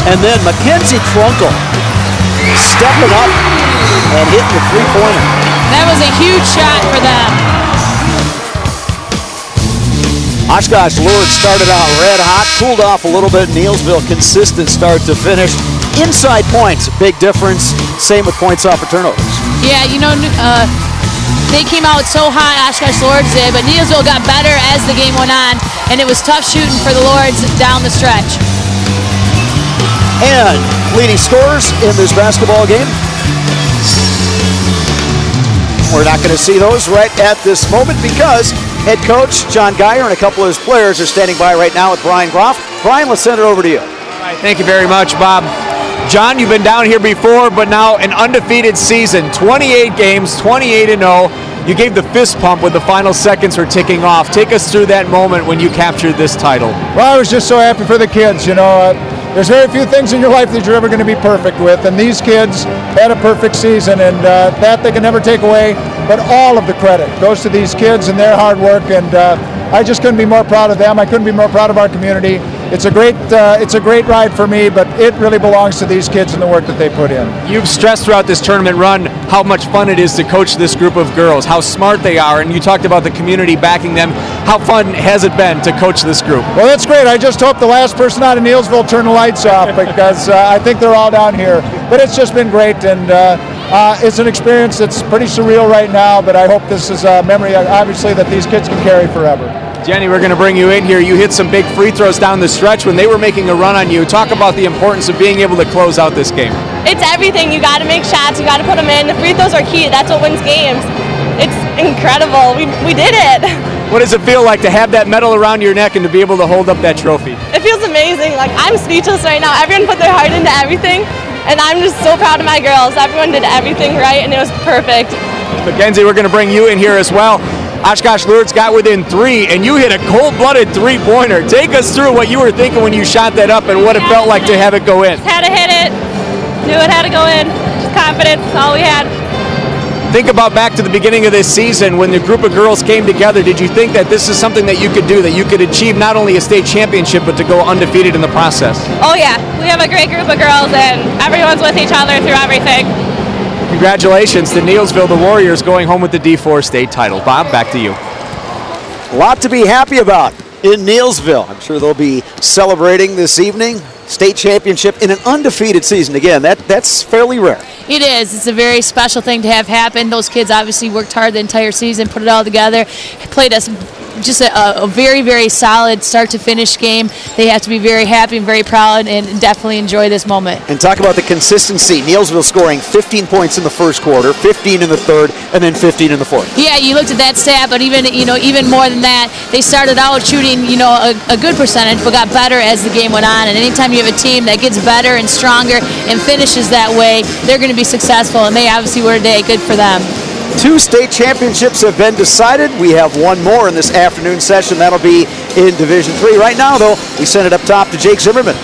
And then Mackenzie Trunkle stepping up and hitting the three-pointer. That was a huge shot for them. Oshkosh Lourdes started out red hot, cooled off a little bit. Neillsville consistent start to finish. Inside points, big difference. Same with points off for turnovers. Yeah, they came out so hot, Oshkosh Lourdes did, but Neillsville got better as the game went on, and it was tough shooting for the Lourdes down the stretch. And leading scorers in this basketball game. We're not going to see those right at this moment because head coach John Geyer and a couple of his players are standing by right now with Brian Groff. Brian, let's send it over to you. All right, thank you very much, Bob. John, you've been down here before, but now an undefeated season, 28 games, 28-0. You gave the fist pump when the final seconds were ticking off. Take us through that moment when you captured this title. Well, I was just so happy for the kids. There's very few things in your life that you're ever going to be perfect with, and these kids had a perfect season, and that they can never take away, but all of the credit goes to these kids and their hard work, and I just couldn't be more proud of them. I couldn't be more proud of our community. It's a great ride for me, but it really belongs to these kids and the work that they put in. You've stressed throughout this tournament run how much fun it is to coach this group of girls, how smart they are, and you talked about the community backing them. How fun has it been to coach this group? Well, that's great. I just hope the last person out of Neillsville turned the lights off because I think they're all down here. But it's just been great, and it's an experience that's pretty surreal right now, but I hope this is a memory, obviously, that these kids can carry forever. Jenny, we're going to bring you in here. You hit some big free throws down the stretch when they were making a run on you. Talk about the importance of being able to close out this game. It's everything. You got to make shots. You got to put them in. The free throws are key. That's what wins games. It's incredible. We did it. What does it feel like to have that medal around your neck and to be able to hold up that trophy? It feels amazing. Like, I'm speechless right now. Everyone put their heart into everything, and I'm just so proud of my girls. Everyone did everything right, and it was perfect. Mackenzie, we're going to bring you in here as well. Oshkosh Lourdes got within 3, and you hit a cold-blooded three-pointer. Take us through what you were thinking when you shot that up and what it felt like to have it go in. Had to hit it. Knew it had to go in. Just confidence, all we had. Think about back to the beginning of this season when the group of girls came together. Did you think that this is something that you could do, that you could achieve not only a state championship, but to go undefeated in the process? Oh, yeah. We have a great group of girls, and everyone's with each other through everything. Congratulations to Neillsville, the Warriors, going home with the D4 state title. Bob, back to you. A lot to be happy about in Neillsville. I'm sure they'll be celebrating this evening. State championship in an undefeated season. Again, that's fairly rare. It is. It's a very special thing to have happen. Those kids obviously worked hard the entire season, put it all together, played us just a very, very solid start to finish game. They have to be very happy and very proud and definitely enjoy this moment. And talk about the consistency. Neillsville scoring 15 points in the first quarter, 15 in the third, and then 15 in the fourth. Yeah, you looked at that stat, but even more than that, they started out shooting a good percentage, but got better as the game went on. And anytime you have a team that gets better and stronger and finishes that way, they're going to be successful. And they obviously were today. Good for them. 2 state championships have been decided. We have one more in this afternoon session. That'll be in Division 3. Right now, though, we send it up top to Jake Zimmerman.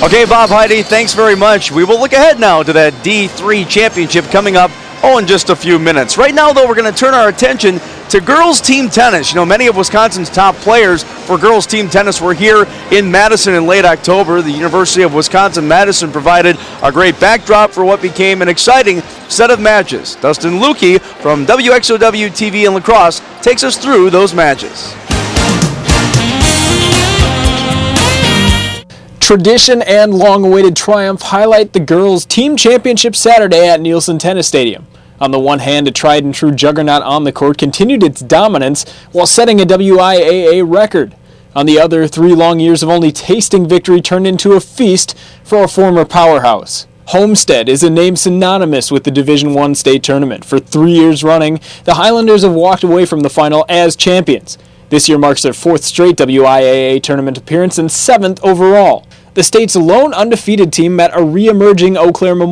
Okay, Bob, Heidi, thanks very much. We will look ahead now to that D3 championship coming up in just a few minutes. Right now, though, we're going to turn our attention to girls team tennis. Many of Wisconsin's top players for girls team tennis were here in Madison in late October. The University of Wisconsin-Madison provided a great backdrop for what became an exciting set of matches. Dustin Lukey from WXOW TV in La Crosse takes us through those matches. Tradition and long-awaited triumph highlight the girls' team championship Saturday at Nielsen Tennis Stadium. On the one hand, a tried-and-true juggernaut on the court continued its dominance while setting a WIAA record. On the other, 3 long years of only tasting victory turned into a feast for a former powerhouse. Homestead is a name synonymous with the Division I state tournament. For 3 years running, the Highlanders have walked away from the final as champions. This year marks their 4th straight WIAA tournament appearance and 7th overall. The state's lone undefeated team met a re-emerging Eau Claire Memorial